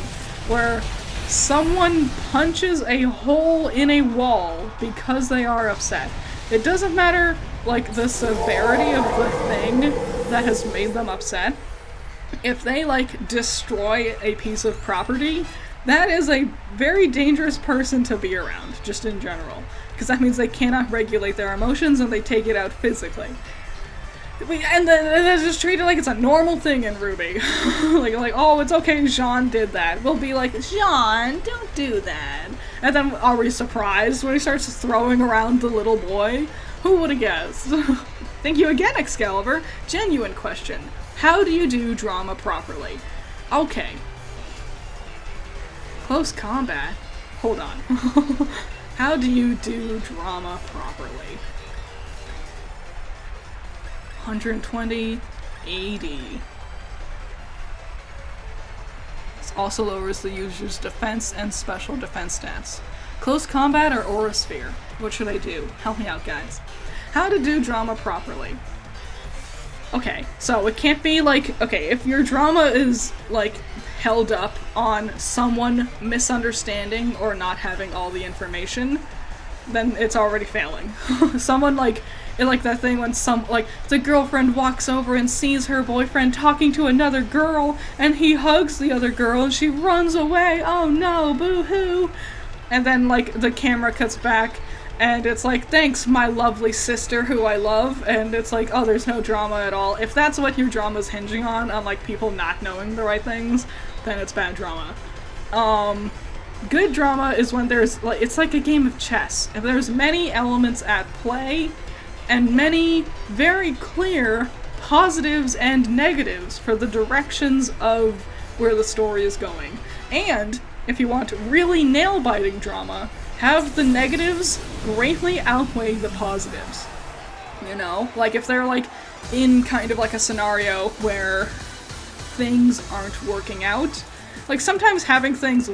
where someone punches a hole in a wall because they are upset, it doesn't matter, like, the severity of the thing that has made them upset. If they, like, destroy a piece of property, that is a very dangerous person to be around, just in general. Because that means they cannot regulate their emotions and they take it out physically. And then it's just treated like it's a normal thing in Ruby. like, oh, it's okay, Jean did that. We'll be like, Jean, don't do that. And then are we surprised when he starts throwing around the little boy? Who would have guessed? Thank you again, Excalibur. Genuine question. How do you do drama properly? Okay. Close combat? Hold on. How do you do drama properly? 120, 80. This also lowers the user's defense and special defense stats. Close combat or aura sphere? What should I do? Help me out, guys. How to do drama properly. Okay, so it can't be like, okay, if your drama is, like, held up on someone misunderstanding or not having all the information, then it's already failing. Someone, like that thing when the girlfriend walks over and sees her boyfriend talking to another girl, and he hugs the other girl, and she runs away, oh no, boo-hoo! And then, like, the camera cuts back, and it's like, thanks, my lovely sister who I love, and it's like, oh, there's no drama at all. If that's what your drama's hinging on, like, people not knowing the right things, then it's bad drama. Good drama is when there's, like, it's like a game of chess. If there's many elements at play, and many very clear positives and negatives for the directions of where the story is going. And, if you want really nail-biting drama, have the negatives greatly outweigh the positives. You know? Like, if they're, like, in kind of like a scenario where things aren't working out, like, sometimes having things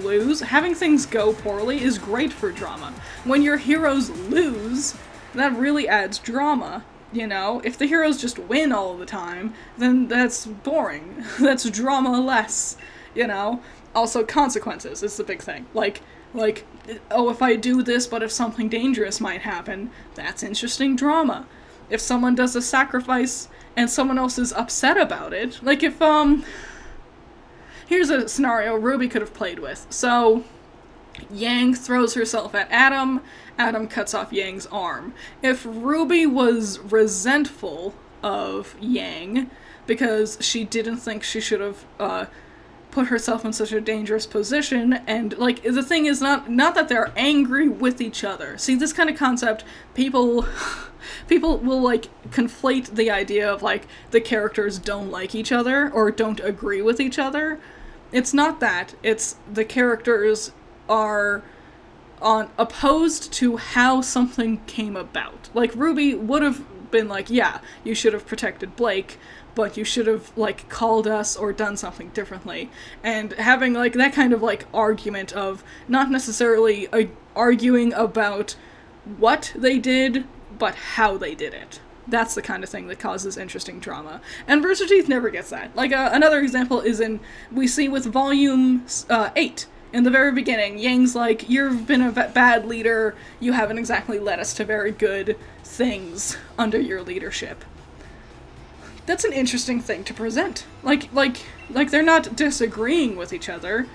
go poorly is great for drama. When your heroes lose, that really adds drama, you know? If the heroes just win all the time, then that's boring. That's drama-less, you know? Also, consequences is the big thing. Like, oh, if I do this, but if something dangerous might happen, that's interesting drama. If someone does a sacrifice and someone else is upset about it, like if, here's a scenario Ruby could have played with. So, Yang throws herself at Adam, Adam cuts off Yang's arm. If Ruby was resentful of Yang because she didn't think she should have, put herself in such a dangerous position, and, like, the thing is not that they're angry with each other. See, this kind of concept, people will, like, conflate the idea of, like, the characters don't like each other, or don't agree with each other. It's not that. It's the characters are opposed to how something came about. Like, Ruby would have been like, yeah, you should have protected Blake, but you should have, like, called us or done something differently. And having, like, that kind of, like, argument of not necessarily arguing about what they did, but how they did it. That's the kind of thing that causes interesting drama. And Rooster Teeth never gets that. Like, another example is we see with Volume 8. In the very beginning, Yang's like, you've been a bad leader, you haven't exactly led us to very good things under your leadership. That's an interesting thing to present. Like they're not disagreeing with each other,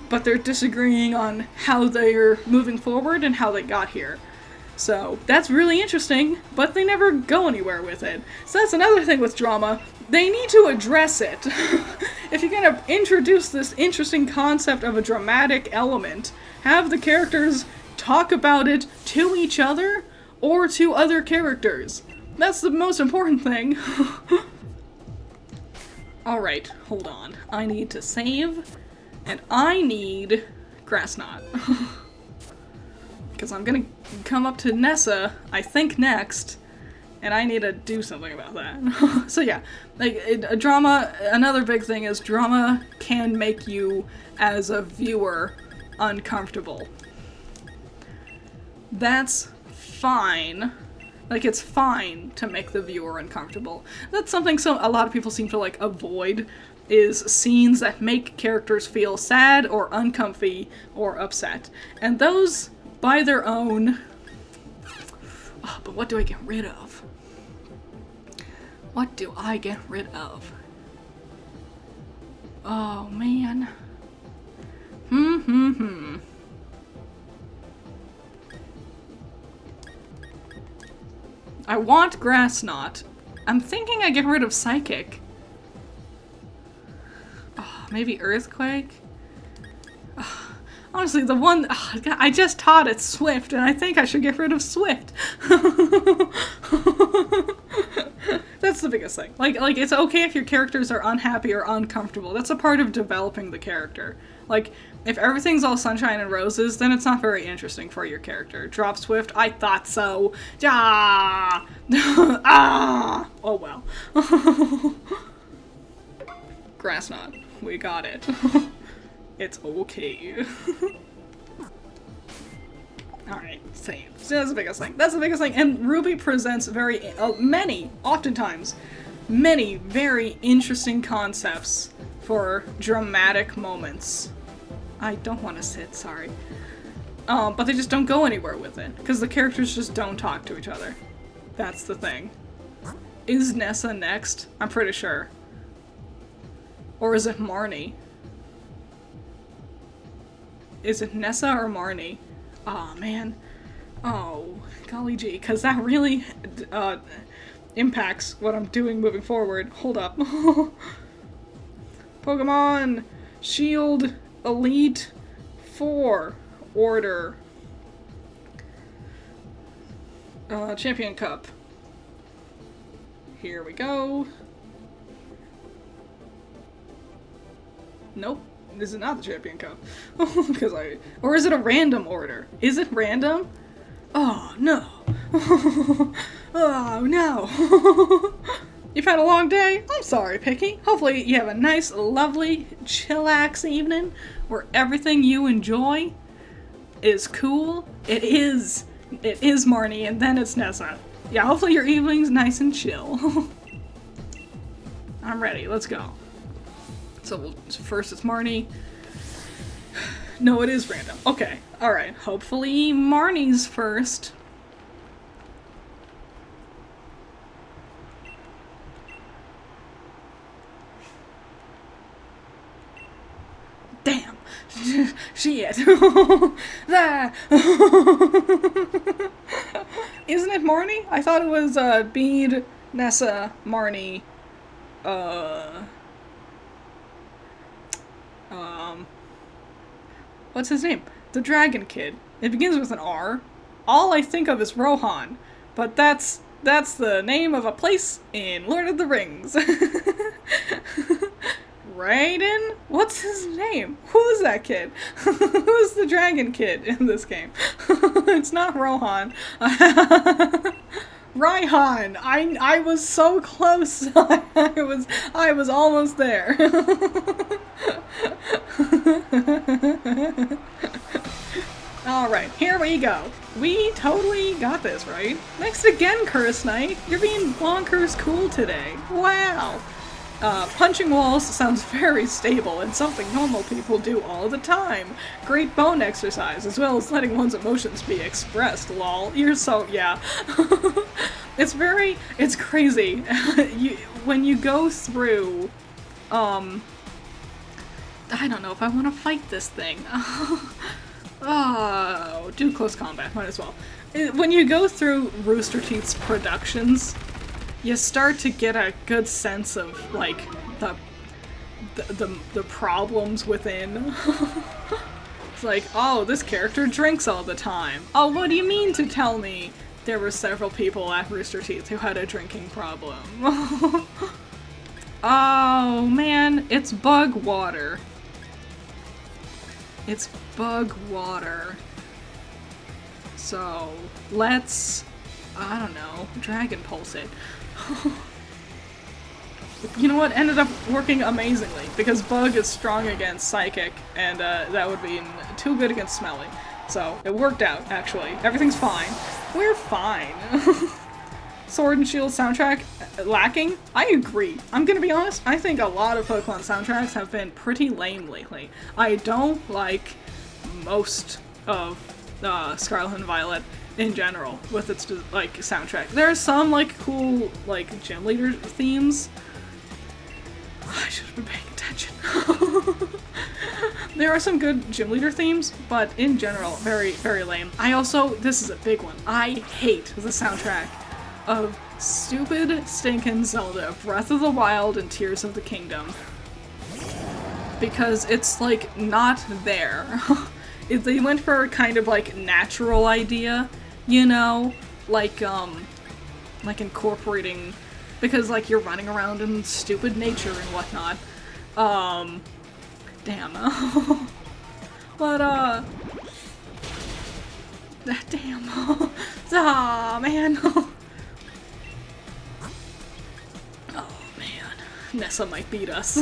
but they're disagreeing on how they're moving forward and how they got here. So, that's really interesting, but they never go anywhere with it. So that's another thing with drama. They need to address it. If you're gonna introduce this interesting concept of a dramatic element, have the characters talk about it to each other or to other characters. That's the most important thing. Alright, hold on. I need to save, and I need Grass Knot. Because I'm gonna come up to Nessa, I think, next, and I need to do something about that. So yeah, like, drama, another big thing is drama can make you, as a viewer, uncomfortable. That's fine. Like, it's fine to make the viewer uncomfortable. That's something a lot of people seem to, like, avoid, is scenes that make characters feel sad or uncomfy or upset. And those, by their own... Oh, but what do I get rid of? What do I get rid of? Oh, man. I want Grass Knot. I'm thinking I get rid of Psychic. Oh, maybe Earthquake? Oh, honestly, the one... Oh, God, I just taught it Swift, and I think I should get rid of Swift. That's the biggest thing. Like, it's okay if your characters are unhappy or uncomfortable. That's a part of developing the character. Like, if everything's all sunshine and roses, then it's not very interesting for your character. Drop Swift? I thought so. Ah! Ah! Oh well. Grass Knot. We got it. It's okay. Alright, save. So that's the biggest thing. That's the biggest thing. And Ruby presents oftentimes, many very interesting concepts for dramatic moments. I don't want to sit, sorry. But they just don't go anywhere with it, because the characters just don't talk to each other. That's the thing. Is Nessa next? I'm pretty sure. Or is it Marnie? Is it Nessa or Marnie? Aw, man. Oh, golly gee, because that really impacts what I'm doing moving forward. Hold up. Pokemon Shield Elite 4 Order. Champion Cup. Here we go. Nope. This is not the Champion Cup. Or is it a random order? Is it random? Oh, no. Oh, no. You've had a long day? I'm sorry, Picky. Hopefully you have a nice, lovely, chillax evening where everything you enjoy is cool. It is Marnie, and then it's Nessa. Yeah, hopefully your evening's nice and chill. I'm ready. Let's go. So first it's Marnie. No, it is random. Okay, alright. Hopefully Marnie's first. Damn! Shit! That. Isn't it Marnie? I thought it was Bede, Nessa, Marnie, what's his name? The Dragon Kid. It begins with an R. All I think of is Rohan, but that's the name of a place in Lord of the Rings. Raiden? What's his name? Who's that kid? Who's the Dragon Kid in this game? It's not Rohan. Raihan! I was so close! I was almost there. Alright, here we go. We totally got this, right? Next again, Curse Knight. You're being bonkers cool today. Wow! Punching walls sounds very stable and something normal people do all the time. Great bone exercise, as well as letting one's emotions be expressed, lol. You're so, yeah. It's crazy. When you go through, I don't know if I want to fight this thing. Oh, do close combat, might as well. When you go through Rooster Teeth's productions, you start to get a good sense of, like, the problems within. It's like, oh, this character drinks all the time. Oh, what do you mean to tell me there were several people at Rooster Teeth who had a drinking problem? Oh, man, it's bug water. It's bug water. So, let's, I don't know, Dragon Pulse it. You know what? Ended up working amazingly, because Bug is strong against Psychic, and that would be too good against Smelly. So, it worked out, actually. Everything's fine. We're fine. Sword and Shield soundtrack lacking? I agree. I'm gonna be honest, I think a lot of Pokemon soundtracks have been pretty lame lately. I don't like most of Scarlet and Violet in general with its, like, soundtrack. There are some, like, cool, like, gym leader themes. I should have been paying attention. There are some good gym leader themes, but in general, very, very lame. I also, this is a big one, I hate the soundtrack of stupid stinkin' Zelda, Breath of the Wild and Tears of the Kingdom. Because it's, like, not there. They went for a kind of, like, natural idea, you know? Like incorporating, because, like, you're running around in stupid nature and whatnot. Damn. But, damn. Ah, man. Nessa might beat us.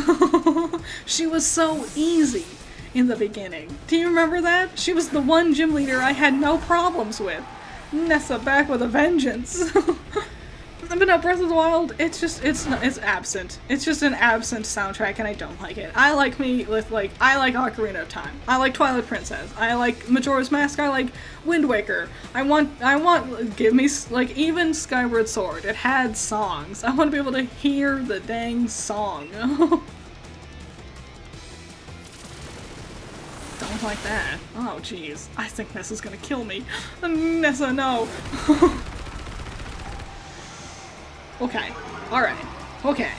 She was so easy in the beginning. Do you remember that? She was the one gym leader I had no problems with. Nessa back with a vengeance. But no, Breath of the Wild, it's absent. It's just an absent soundtrack and I don't like it. I like I like Ocarina of Time. I like Twilight Princess. I like Majora's Mask. I like Wind Waker. Give me, like, even Skyward Sword. It had songs. I want to be able to hear the dang song. Don't like that. Oh, jeez. I think Nessa's gonna kill me. Nessa, no. Okay. Alright. Okay.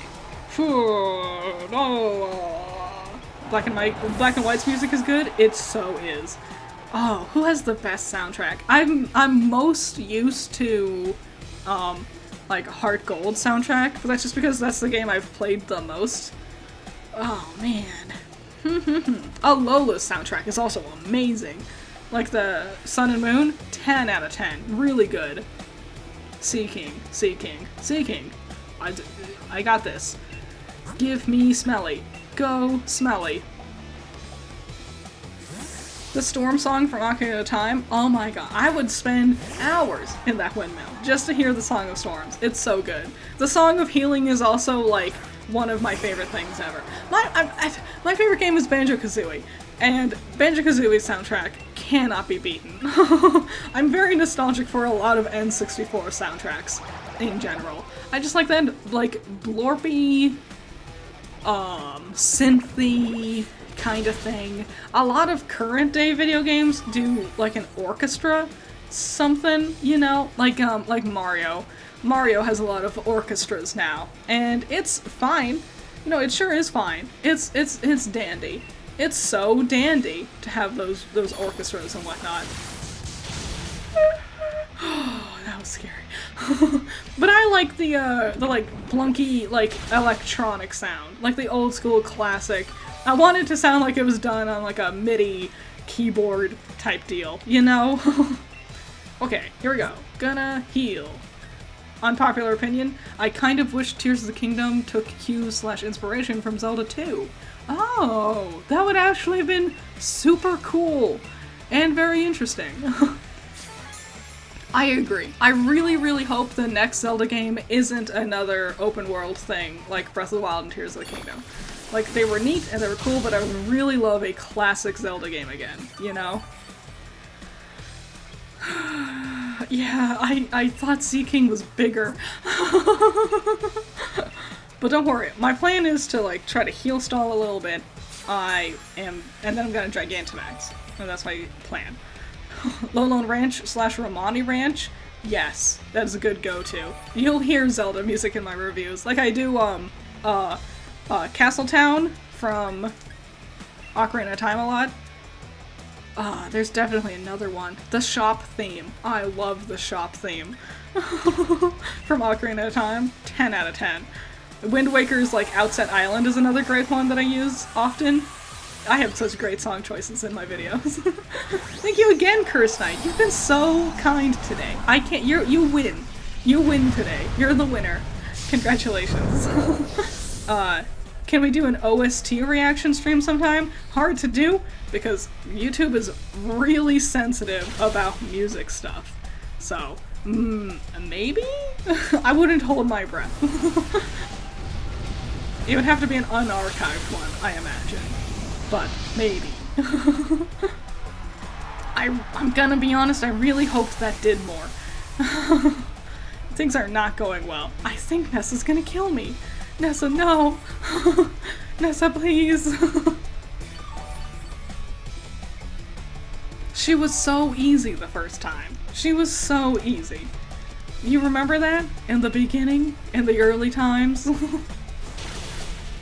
Black and White's music is good? It so is. Oh, who has the best soundtrack? I'm most used to, like, Heart Gold soundtrack, but that's just because that's the game I've played the most. Oh, man. Alola's soundtrack is also amazing. Like the Sun and Moon, 10 out of 10. Really good. Seeking. I got this. Give me Smelly. Go Smelly. The Storm song from Ocarina of Time, oh my god. I would spend hours in that windmill just to hear the Song of Storms. It's so good. The Song of Healing is also, like, one of my favorite things ever. My favorite game is Banjo-Kazooie, and Banjo-Kazooie's soundtrack cannot be beaten. I'm very nostalgic for a lot of N64 soundtracks in general. I just like that, like, blorpy, synthy kind of thing. A lot of current day video games do, like, an orchestra something, you know? Like Mario. Mario has a lot of orchestras now, and it's fine. You know, it sure is fine. It's dandy. It's so dandy to have those orchestras and whatnot. Oh, that was scary. But I like the like plunky, like, electronic sound, like the old school classic. I want it to sound like it was done on, like, a MIDI keyboard type deal, you know? Okay, here we go. Gonna heal. unpopular opinion, I kind of wish Tears of the Kingdom took cues/inspiration from Zelda 2. Oh, that would actually have been super cool and very interesting. I agree. I really, really hope the next Zelda game isn't another open world thing like Breath of the Wild and Tears of the Kingdom. Like, they were neat and they were cool, but I would really love a classic Zelda game again, you know? Yeah, I thought Sea King was bigger. But don't worry, my plan is to, like, try to heal stall a little bit. And then I'm gonna Gigantamax. And that's my plan. Lowlone Ranch/Romani Ranch? Yes, that is a good go-to. You'll hear Zelda music in my reviews. Like I do, Castletown from Ocarina of Time a lot. There's definitely another one. The shop theme. I love the shop theme. From Ocarina of Time. 10 out of 10. Wind Waker's, like, Outset Island is another great one that I use often. I have such great song choices in my videos. Thank you again, Curse Knight. You've been so kind today. You win. You win today. You're the winner. Congratulations. Can we do an OST reaction stream sometime? Hard to do, because YouTube is really sensitive about music stuff. So, maybe? I wouldn't hold my breath. It would have to be an unarchived one, I imagine. But, maybe. I'm gonna be honest, I really hoped that did more. Things are not going well. I think Nessa's gonna kill me. Nessa, no! Nessa, please! She was so easy the first time. She was so easy. You remember that? In the beginning? In the early times?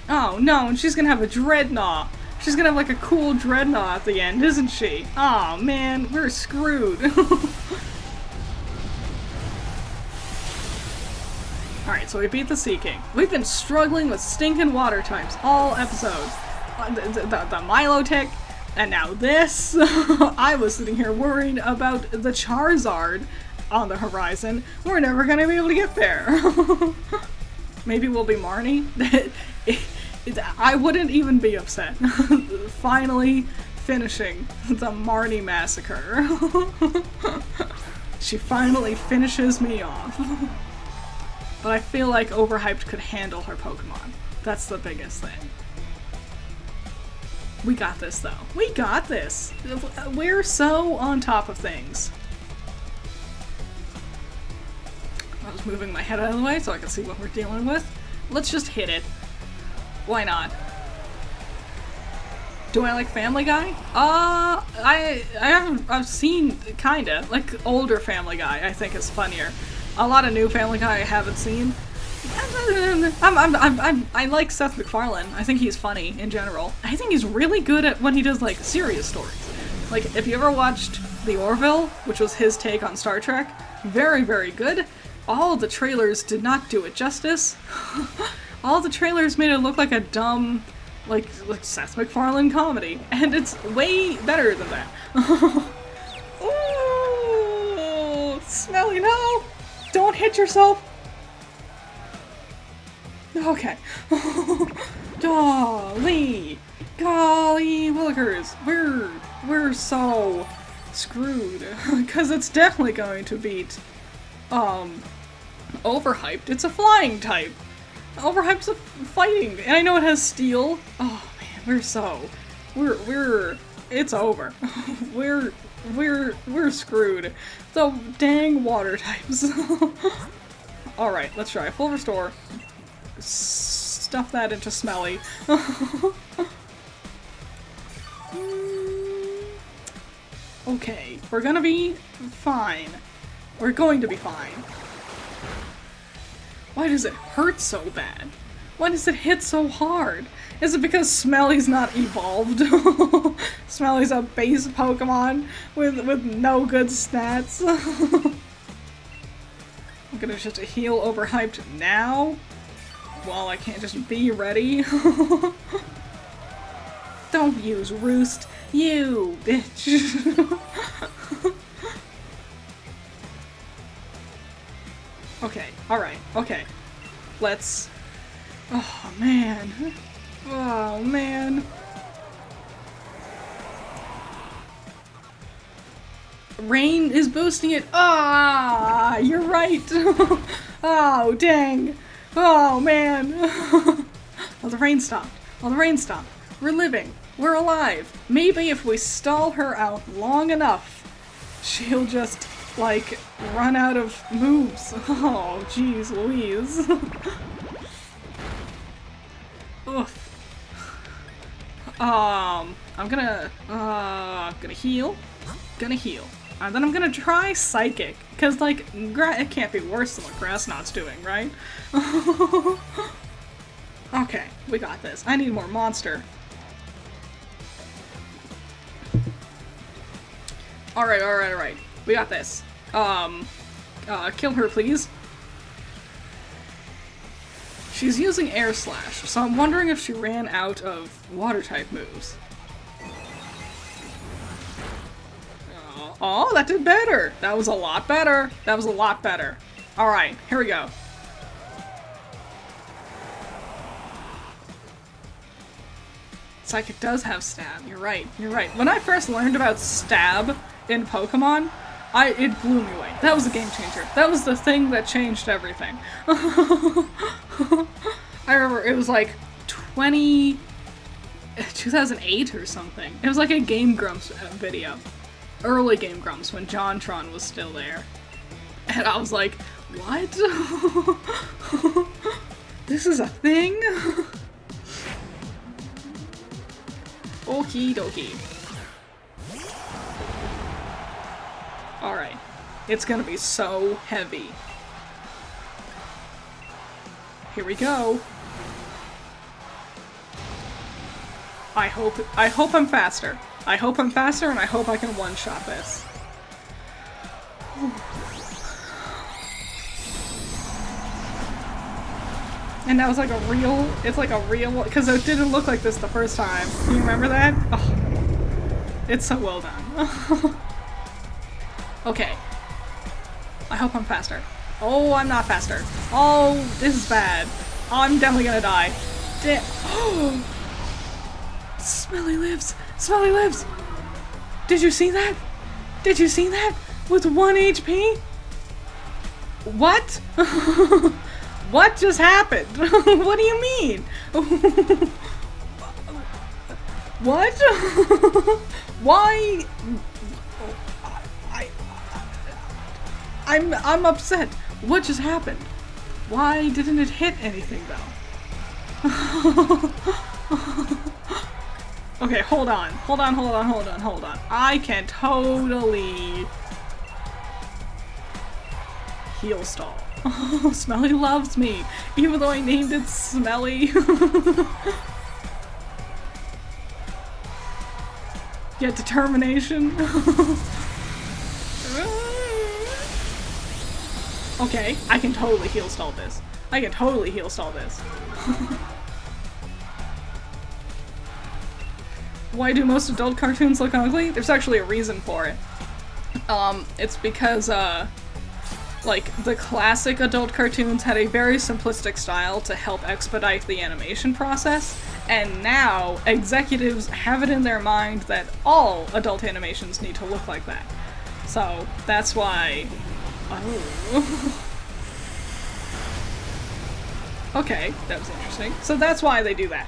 Oh no, and she's gonna have a dreadnought. She's gonna have like a cool dreadnought at the end, isn't she? Oh man, we're screwed. Alright, so we beat the Sea King. We've been struggling with stinking water types all episode. The Milotic, and now this. I was sitting here worried about the Charizard on the horizon. We're never gonna be able to get there. Maybe we'll be Marnie? I wouldn't even be upset. Finally finishing the Marnie massacre. She finally finishes me off. But I feel like Overhyped could handle her Pokemon. That's the biggest thing. We got this, though. We got this! We're so on top of things. I was moving my head out of the way so I can see what we're dealing with. Let's just hit it. Why not? Do I like Family Guy? I've seen kinda. Like, older Family Guy I think is funnier. A lot of new Family Guy I haven't seen. I like Seth MacFarlane. I think he's funny in general. I think he's really good at when he does, like, serious stories. Like, if you ever watched The Orville, which was his take on Star Trek, very, very good. All the trailers did not do it justice. All the trailers made it look like a dumb, like Seth MacFarlane comedy, and it's way better than that. Ooh, Smelly, no! Don't hit yourself! Okay. Golly! Golly willikers! We're so screwed. Because it's definitely going to beat, Overhyped. It's a flying type. Overhyped's a fighting, and I know it has steel. Oh man, it's over. we're screwed. The dang water types. Alright, let's try. Full restore. Stuff that into Smelly. Okay, we're gonna be fine. We're going to be fine. Why does it hurt so bad? Why does it hit so hard? Is it because Smelly's not evolved? Smelly's a base Pokemon with no good stats? I'm gonna just heal Overhyped now? Well, I can't just be ready. Don't use Roost, you bitch. Okay, Alright, okay. Let's... Oh, man. Oh, man. Rain is boosting it. Ah, you're right. Oh, dang. Oh, man. Oh, the rain stopped. Oh, the rain stopped. We're living. We're alive. Maybe if we stall her out long enough, she'll just, like, run out of moves. Oh, jeez Louise. Oof. I'm gonna heal. Gonna heal. And then I'm gonna try Psychic, because, like, it can't be worse than what Grassnot's doing, right? Okay, we got this. I need more monster. Alright. We got this. Kill her, please. She's using Air Slash, so I'm wondering if she ran out of Water-type moves. Oh, that did better! That was a lot better! That was a lot better. Alright, here we go. Psychic does have stab, you're right. When I first learned about stab in Pokemon, it blew me away. That was a game changer. That was the thing that changed everything. I remember it was like 2008 or something. It was like a Game Grumps video. Early Game Grumps when JonTron was still there. And I was like, what? This is a thing? Okie dokie. Alright. It's gonna be so heavy. Here we go. I hope I'm faster. I hope I'm faster, and I hope I can one-shot this. And that was like it's like a real, because it didn't look like this the first time. Can you remember that? Oh, it's so well done. Okay. I hope I'm faster. Oh, I'm not faster. Oh, this is bad. I'm definitely gonna die. Oh! Smelly lives! Smelly lives! Did you see that? Did you see that? With 1 HP? What? What just happened? What do you mean? What? Why? I'm upset. What just happened? Why didn't it hit anything though? Okay, hold on. I can totally heal stall. Oh, Smelly loves me, even though I named it Smelly. Get determination. Okay, I can totally heal stall this. Why do most adult cartoons look ugly? There's actually a reason for it. It's because, like, the classic adult cartoons had a very simplistic style to help expedite the animation process, and now executives have it in their mind that all adult animations need to look like that. So, that's why... Oh. Okay, that was interesting. So that's why they do that.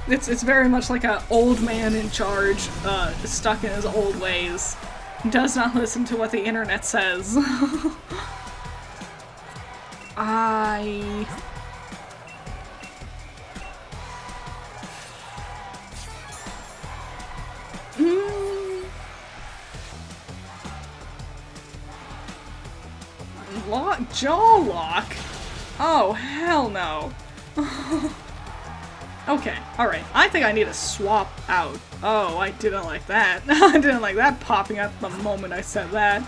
It's very much like an old man in charge, stuck in his old ways. Does not listen to what the internet says. Jaw lock? Oh, hell no. Okay, alright. I think I need to swap out. Oh, I didn't like that. I didn't like that popping up the moment I said that.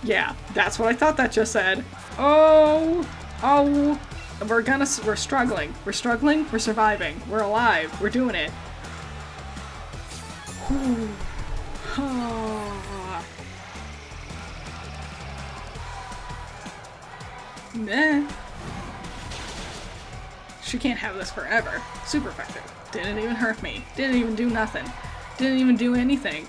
Yeah, that's what I thought that just said. Oh, we're struggling. We're surviving. We're alive. We're doing it. Meh. She can't have this forever. Super effective. Didn't even hurt me. Didn't even do nothing. Didn't even do anything.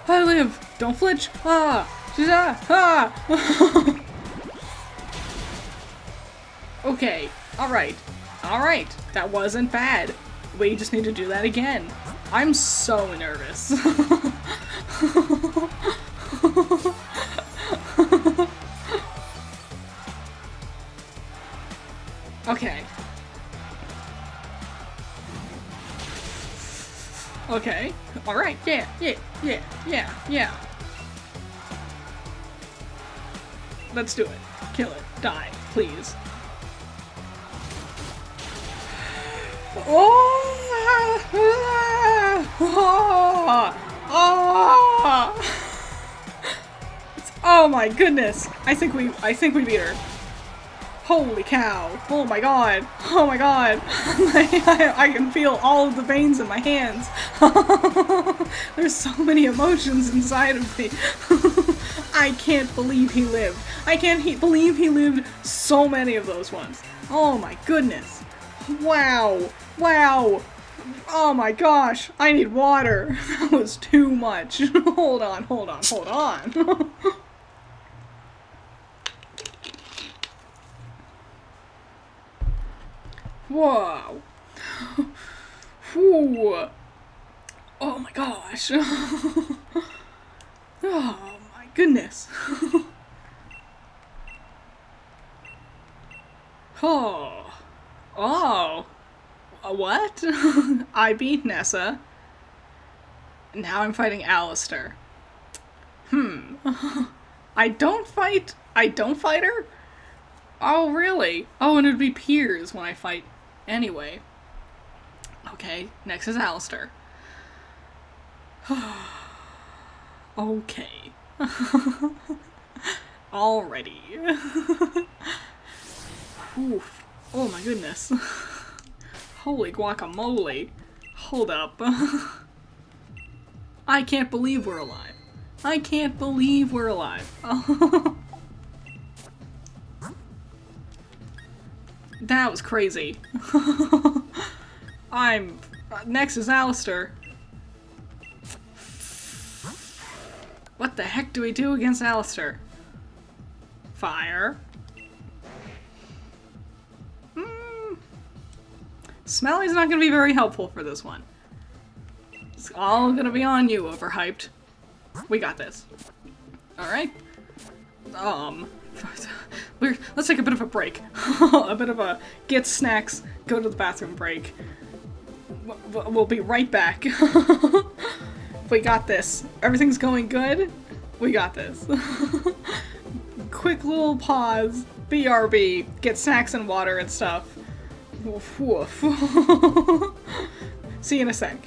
I live! Don't flinch! Ah! She's ah! Okay. Alright. Alright. That wasn't bad. We just need to do that again. I'm so nervous. Okay. Okay. Alright. Yeah. Let's do it. Kill it. Die. Please. Oh my goodness! I think we beat her. Holy cow! Oh my god! Oh my god! I can feel all of the veins in my hands. There's so many emotions inside of me. I can't believe he lived. I can't believe he lived so many of those ones. Oh my goodness! Wow! Wow! Oh my gosh! I need water! That was too much! Hold on. Whoa! Whew. Oh my gosh! Oh my goodness! Oh. Oh. What? I beat Nessa. Now I'm fighting Alistair. I don't fight her? Oh, really? Oh, and it'd be peers when I fight anyway. Okay, next is Alistair. Okay. Alrighty. Oof. Oh my goodness. Holy guacamole. Hold up. I can't believe we're alive. I can't believe we're alive. That was crazy. Next is Alistair. What the heck do we do against Alistair? Fire. Smelly's not gonna be very helpful for this one. It's all gonna be on you, Overhyped. We got this. Alright. Let's take a bit of a break. A bit of a get snacks, go to the bathroom break. We'll be right back. We got this. Everything's going good. We got this. Quick little pause. BRB. Get snacks and water and stuff. Woof woof. See you in a sec.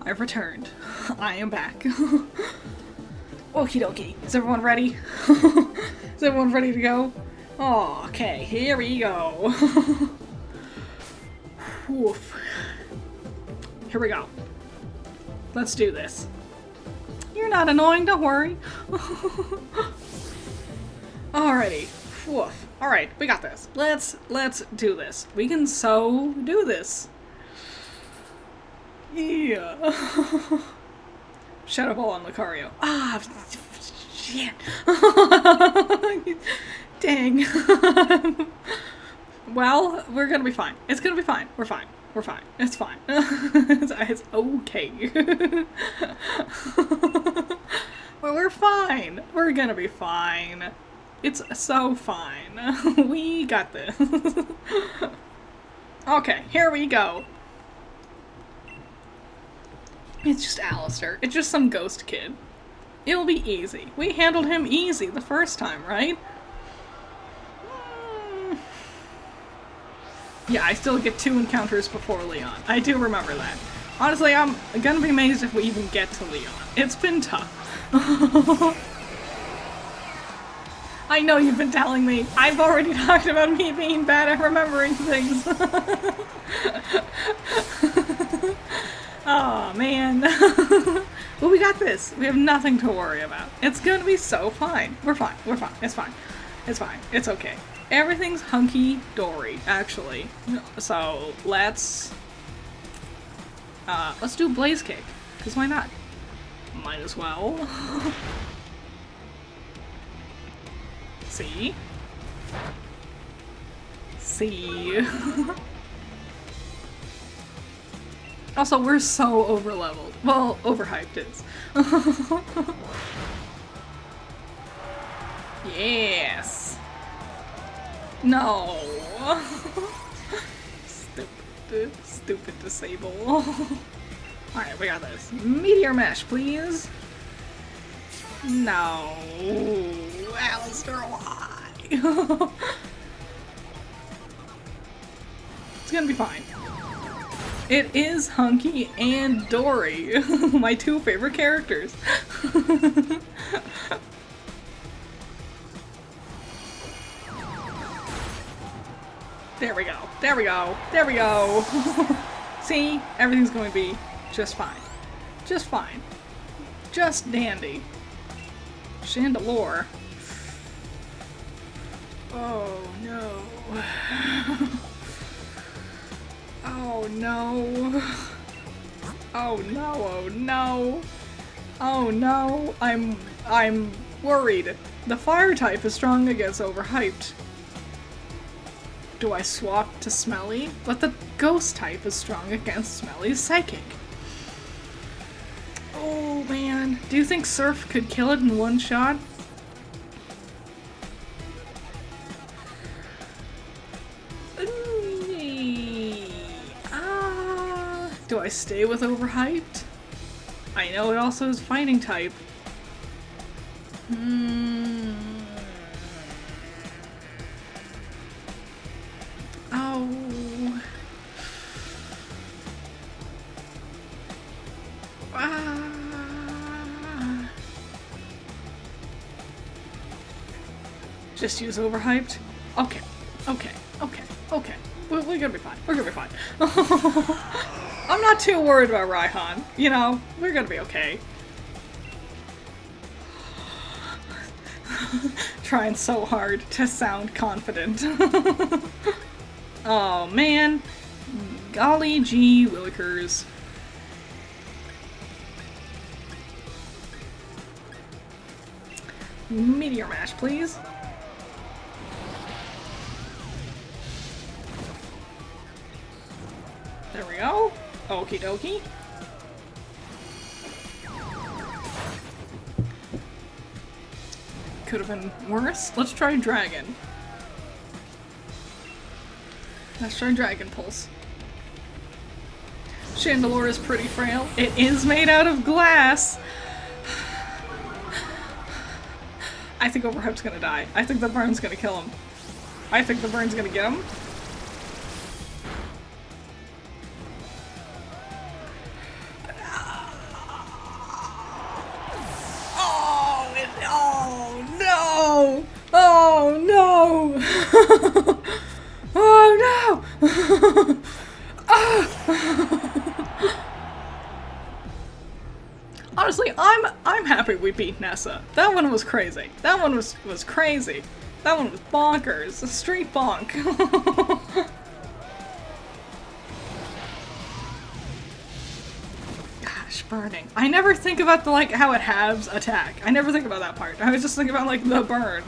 I've returned. I am back. Okie dokie. Is everyone ready? Is everyone ready to go? Oh, okay, here we go. Woof. Here we go. Let's do this. You're not annoying, don't worry. Alrighty. Woof. Alright, we got this. Let's do this. We can so do this. Yeah. Shadow Ball on Lucario. Ah, shit. Dang. Well, we're gonna be fine. It's gonna be fine. We're fine. We're fine. It's fine. It's okay. Well, we're fine. We're gonna be fine. It's so fine. We got this. Okay, here we go. It's just Alistair. It's just some ghost kid. It'll be easy. We handled him easy the first time, right? Yeah, I still get 2 encounters before Leon. I do remember that. Honestly, I'm gonna be amazed if we even get to Leon. It's been tough. I know you've been telling me. I've already talked about me being bad at remembering things. Oh, man. But we got this. We have nothing to worry about. It's gonna be so fine. We're fine. We're fine. It's fine. It's fine. It's okay. Everything's hunky-dory, actually. So, let's do Blaze Kick. Because why not? Might as well. See? See? Also, we're so over-leveled. Well, Overhyped is. Yes! No! Stupid disable. Alright, we got this. Meteor Mesh, please! No! Alistair, why? It's gonna be fine. It is Hunky and Dory, my 2 favorite characters. There we go. There we go. There we go. See? Everything's going to be just fine. Just fine. Just dandy. Chandelure. Oh no. Oh no. Oh no. Oh no. Oh no. I'm worried. The fire type is strong against Overhyped. Do I swap to Smelly? But the ghost type is strong against Smelly's psychic. Oh man. Do you think Surf could kill it in one shot? Do I stay with Overhyped? I know it also is fighting type. Oh. Just use Overhyped? Okay. Okay. Okay. Okay. We're gonna be fine. We're gonna be fine. I'm not too worried about Raihan. You know, we're gonna be okay. Trying so hard to sound confident. Oh man. Golly gee willikers. Meteor Mash, please. There we go. Okie dokie. Could have been worse. Let's try Dragon. Let's try Dragon Pulse. Chandelure is pretty frail. It is made out of glass. I think Overhyped's gonna die. I think the burn's gonna kill him. I think the burn's gonna get him. Oh no! Honestly, I'm happy we beat Nessa. That one was crazy. That one was crazy. That one was bonkers. A straight bonk. Gosh, burning. I never think about the like how it halves attack. I never think about that part. I was just thinking about like the burn.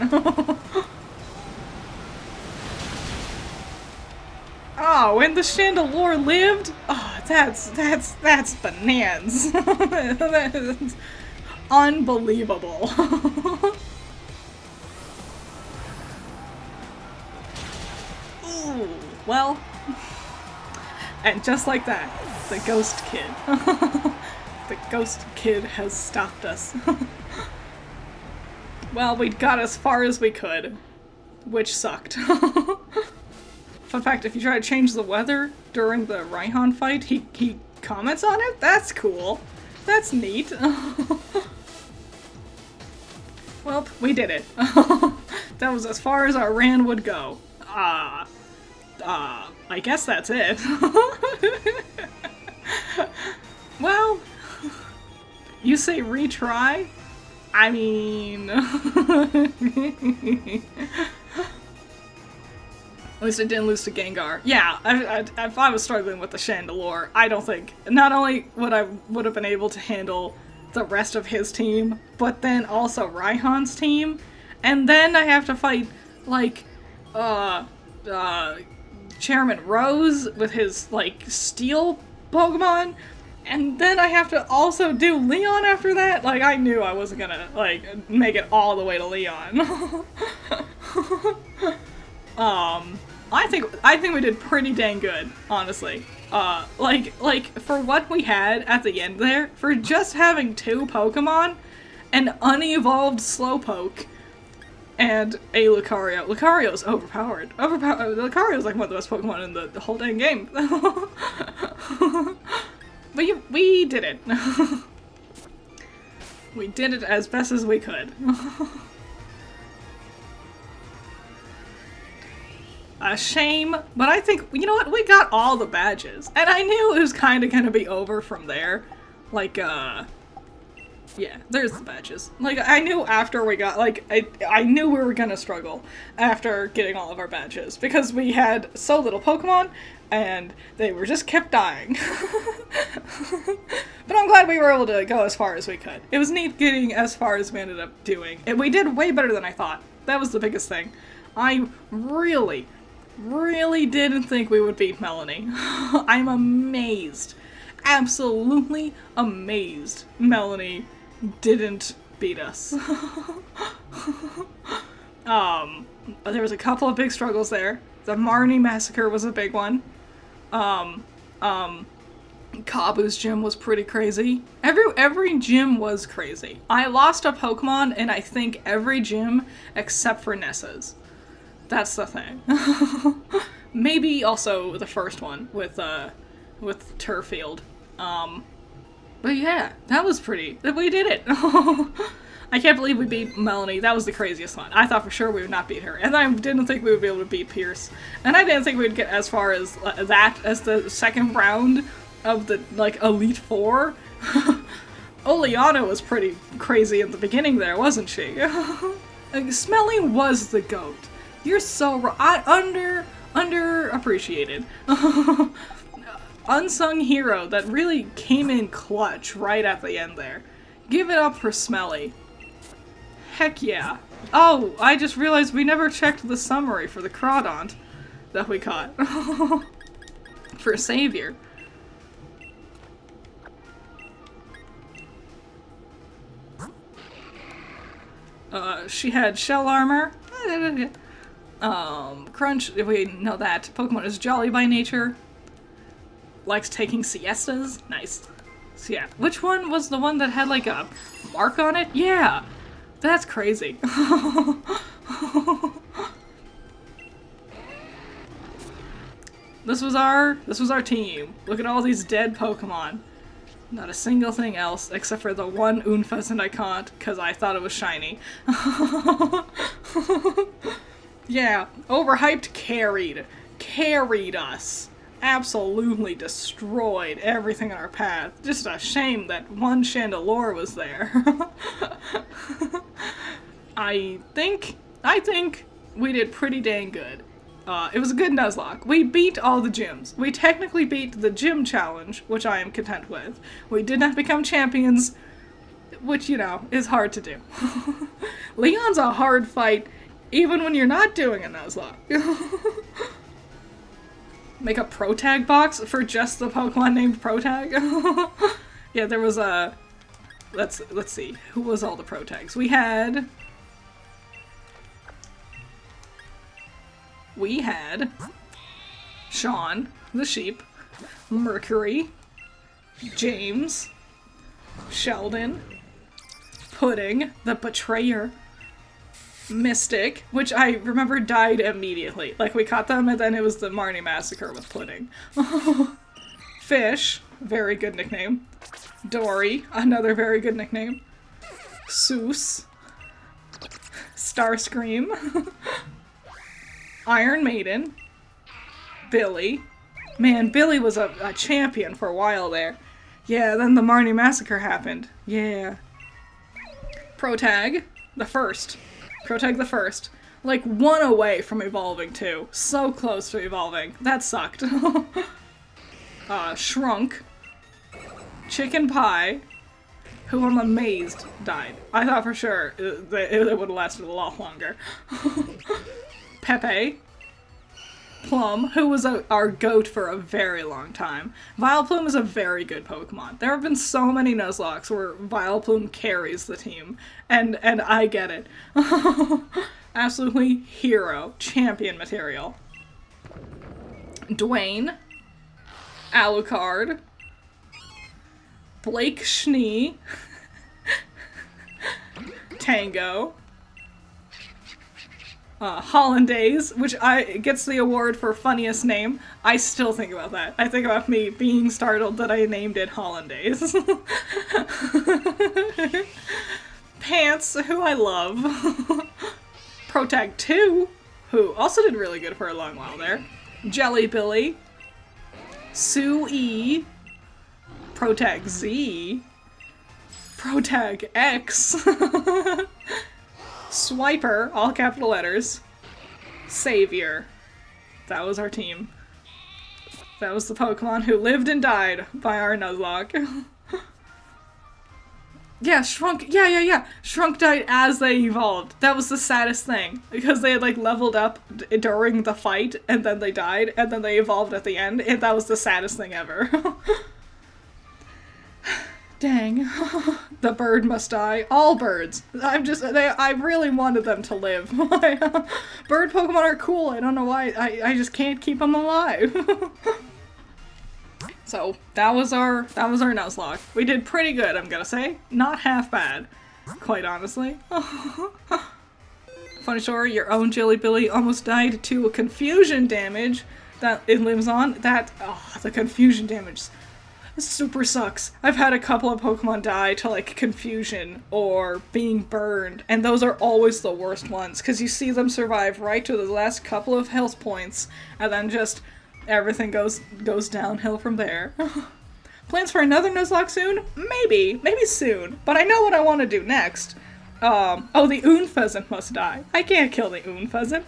Oh, and the Chandelure lived? Oh, that's bananas. That's unbelievable. Ooh, well, and just like that, the ghost kid. The ghost kid has stopped us. Well, we got as far as we could, which sucked. Fun fact, if you try to change the weather during the Raihan fight, he comments on it? That's cool. That's neat. Well, we did it. That was as far as our Ran would go. I guess that's it. Well, you say retry? I mean... At least I didn't lose to Gengar. Yeah, if I was struggling with the Chandelure, I don't think... Not only would I have been able to handle the rest of his team, but then also Raihan's team, and then I have to fight, like, Chairman Rose with his, like, steel Pokemon, and then I have to also do Leon after that? Like, I knew I wasn't gonna, like, make it all the way to Leon. I think we did pretty dang good, honestly. Like, for what we had at the end there, for just having 2 Pokemon, an unevolved Slowpoke, and a Lucario. Lucario's overpowered. Lucario's like one of the best Pokemon in the whole dang game. But we did it. We did it as best as we could. A shame, but I think, you know what, we got all the badges. And I knew it was kind of gonna be over from there. Like, yeah, there's the badges. Like, I knew after we got, like, I knew we were gonna struggle after getting all of our badges. Because we had so little Pokemon, and they were just kept dying. But I'm glad we were able to go as far as we could. It was neat getting as far as we ended up doing. And we did way better than I thought. That was the biggest thing. I really didn't think we would beat Melanie. I'm amazed. Absolutely amazed Melanie didn't beat us. There was a couple of big struggles there. The Marnie Massacre was a big one. Kabu's gym was pretty crazy. Every gym was crazy. I lost a Pokemon in I think every gym except for Nessa's. That's the thing. Maybe also the first one with Turfield. But yeah, that was we did it. I can't believe we beat Melanie. That was the craziest one. I thought for sure we would not beat her. And I didn't think we would be able to beat Pierce. And I didn't think we would get as far as that as the second round of the, like, Elite Four. Oleana was pretty crazy at the beginning there, wasn't she? Like, Smelly was the GOAT. You're so underappreciated. Unsung hero that really came in clutch right at the end there. Give it up for Smelly. Heck yeah. Oh, I just realized we never checked the summary for the Crawdont that we caught. For Savior. She had shell armor. Crunch, if we know that. Pokemon is jolly by nature. Likes taking siestas. Nice. So yeah, which one was the one that had like a mark on it? Yeah! That's crazy. This was our team. Look at all these dead Pokemon. Not a single thing else, except for the one Unfezant I caught, because I thought it was shiny. Yeah, Overhyped carried us. Absolutely destroyed everything in our path. Just a shame that one Chandelure was there. I think we did pretty dang good. It was a good Nuzlocke. We beat all the gyms. We technically beat the gym challenge, which I am content with. We did not become champions, which, you know, is hard to do. Leon's a hard fight, even when you're not doing a Nuzlocke. Make a Protag box for just the Pokemon named Protag? Yeah, there was a... Let's see. Who was all the Protags? We had Sean, the sheep, Mercury, James, Sheldon, Pudding, the betrayer, Mystic, which I remember died immediately. Like, we caught them and then it was the Marnie Massacre with Pudding. Fish, very good nickname. Dory, another very good nickname. Seuss, Starscream, Iron Maiden, Billy. Man, Billy was a champion for a while there. Yeah, then the Marnie Massacre happened. Yeah. Protag, the first. Protag the first. Like, one away from evolving, too. So close to evolving. That sucked. Shrunk. Chicken Pie, who I'm amazed died. I thought for sure it would have lasted a lot longer. Pepe. Plum, who was our goat for a very long time. Vileplume is a very good Pokemon. There have been so many Nuzlockes where Vileplume carries the team, and I get it. Absolutely hero, champion material. Dwayne, Alucard, Blake Schnee, Tango, Hollandaise, which gets the award for funniest name. I still think about that. I think about me being startled that I named it Hollandaise. Pants, who I love. Protag 2, who also did really good for a long while there. Jelly Billy. Sue E. Protag Z. Protag X. Swiper, all capital letters. Savior. That was our team. That was the Pokemon who lived and died by our Nuzlocke. Yeah, Shrunk. Yeah. Shrunk died as they evolved. That was the saddest thing. Because they had, like, leveled up during the fight, and then they died, and then they evolved at the end, and that was the saddest thing ever. Dang. The bird must die. All birds. I really wanted them to live. Bird Pokemon are cool. I don't know why. I just can't keep them alive. So, that was our Nuzlocke. We did pretty good, I'm gonna say. Not half bad, quite honestly. Funny story, your own Jelly Billy almost died to a confusion damage that it lives on. The confusion damage super sucks. I've had a couple of Pokemon die to, like, confusion or being burned, and those are always the worst ones, because you see them survive right to the last couple of health points, and then just everything goes downhill from there. Plans for another Nuzlocke soon? Maybe soon, but I know what I want to do next. The Oon Pheasant must die. I can't kill the Oon Pheasant.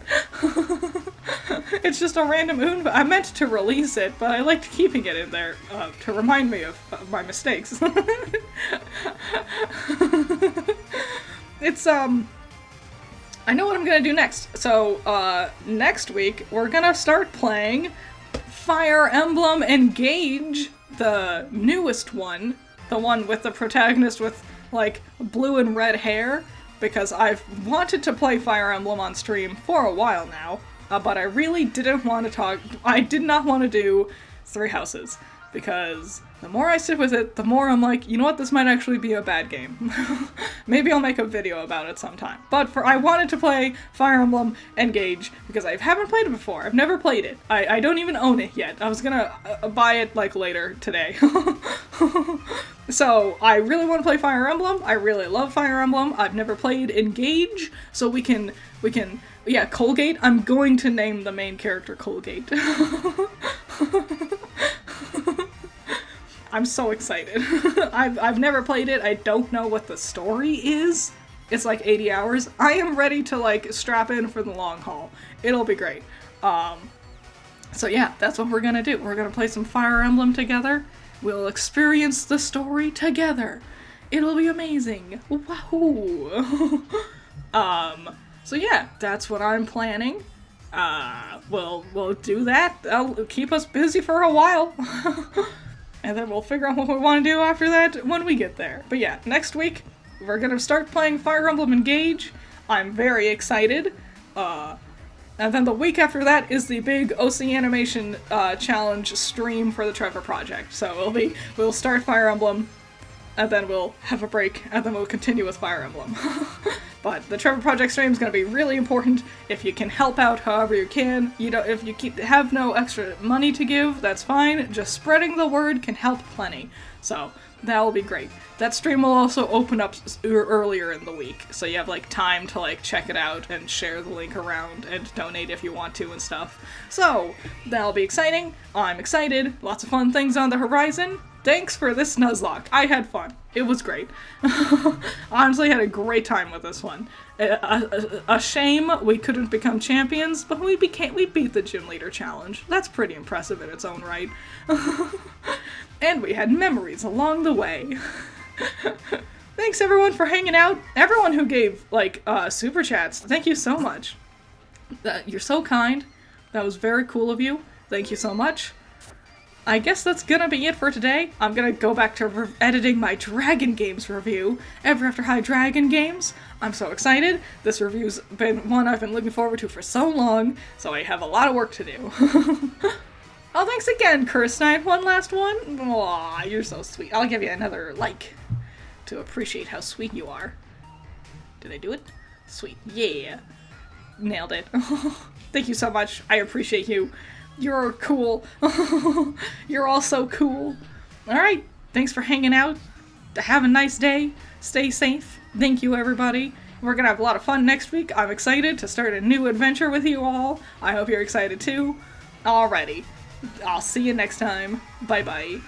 It's just a random Oon. I meant to release it, but I liked keeping it in there to remind me of my mistakes. It's, I know what I'm gonna do next. So, next week, we're gonna start playing Fire Emblem Engage, the newest one. The one with the protagonist with, like, blue and red hair, because I've wanted to play Fire Emblem on stream for a while now, but I really didn't want to I did not want to do Three Houses, because The more I sit with it, the more I'm like, you know what, this might actually be a bad game. Maybe I'll make a video about it sometime. But I wanted to play Fire Emblem Engage because I haven't played it before. I've never played it. I don't even own it yet. I was gonna buy it like later today. So I really want to play Fire Emblem. I really love Fire Emblem. I've never played Engage, so we can, yeah, Colgate. I'm going to name the main character Colgate. I'm so excited. I've never played it. I don't know what the story is. It's like 80 hours. I am ready to like strap in for the long haul. It'll be great. So yeah, that's what we're gonna do. We're gonna play some Fire Emblem together. We'll experience the story together. It'll be amazing. Wahoo! So yeah, that's what I'm planning. We'll do that. That'll keep us busy for a while. And then we'll figure out what we want to do after that when we get there. But yeah, next week, we're gonna start playing Fire Emblem Engage. I'm very excited. And then the week after that is the big OC Animation challenge stream for the Trevor Project. So we'll start Fire Emblem, and then we'll have a break, and then we'll continue with Fire Emblem. But the Trevor Project stream is going to be really important. If you can help out however you can, if you have no extra money to give, that's fine. Just spreading the word can help plenty. So that will be great. That stream will also open up earlier in the week, so you have like time to like check it out and share the link around and donate if you want to and stuff. So that'll be exciting. I'm excited. Lots of fun things on the horizon. Thanks for this Nuzlocke. I had fun. It was great. Honestly, had a great time with this one. A shame we couldn't become champions, but we beat the gym leader challenge. That's pretty impressive in its own right. And we had memories along the way. Thanks everyone for hanging out. Everyone who gave like super chats, thank you so much. You're so kind. That was very cool of you. Thank you so much. I guess that's gonna be it for today. I'm gonna go back to editing my Dragon Games review. Ever After High Dragon Games. I'm so excited. This review's been one I've been looking forward to for so long, so I have a lot of work to do. Oh, thanks again, Kirstine. One last one? Aw, you're so sweet. I'll give you another like to appreciate how sweet you are. Did I do it? Sweet. Yeah. Nailed it. Thank you so much. I appreciate you. You're cool. You're all so cool. Alright, thanks for hanging out. Have a nice day. Stay safe. Thank you, everybody. We're gonna have a lot of fun next week. I'm excited to start a new adventure with you all. I hope you're excited too. Alrighty. I'll see you next time. Bye-bye.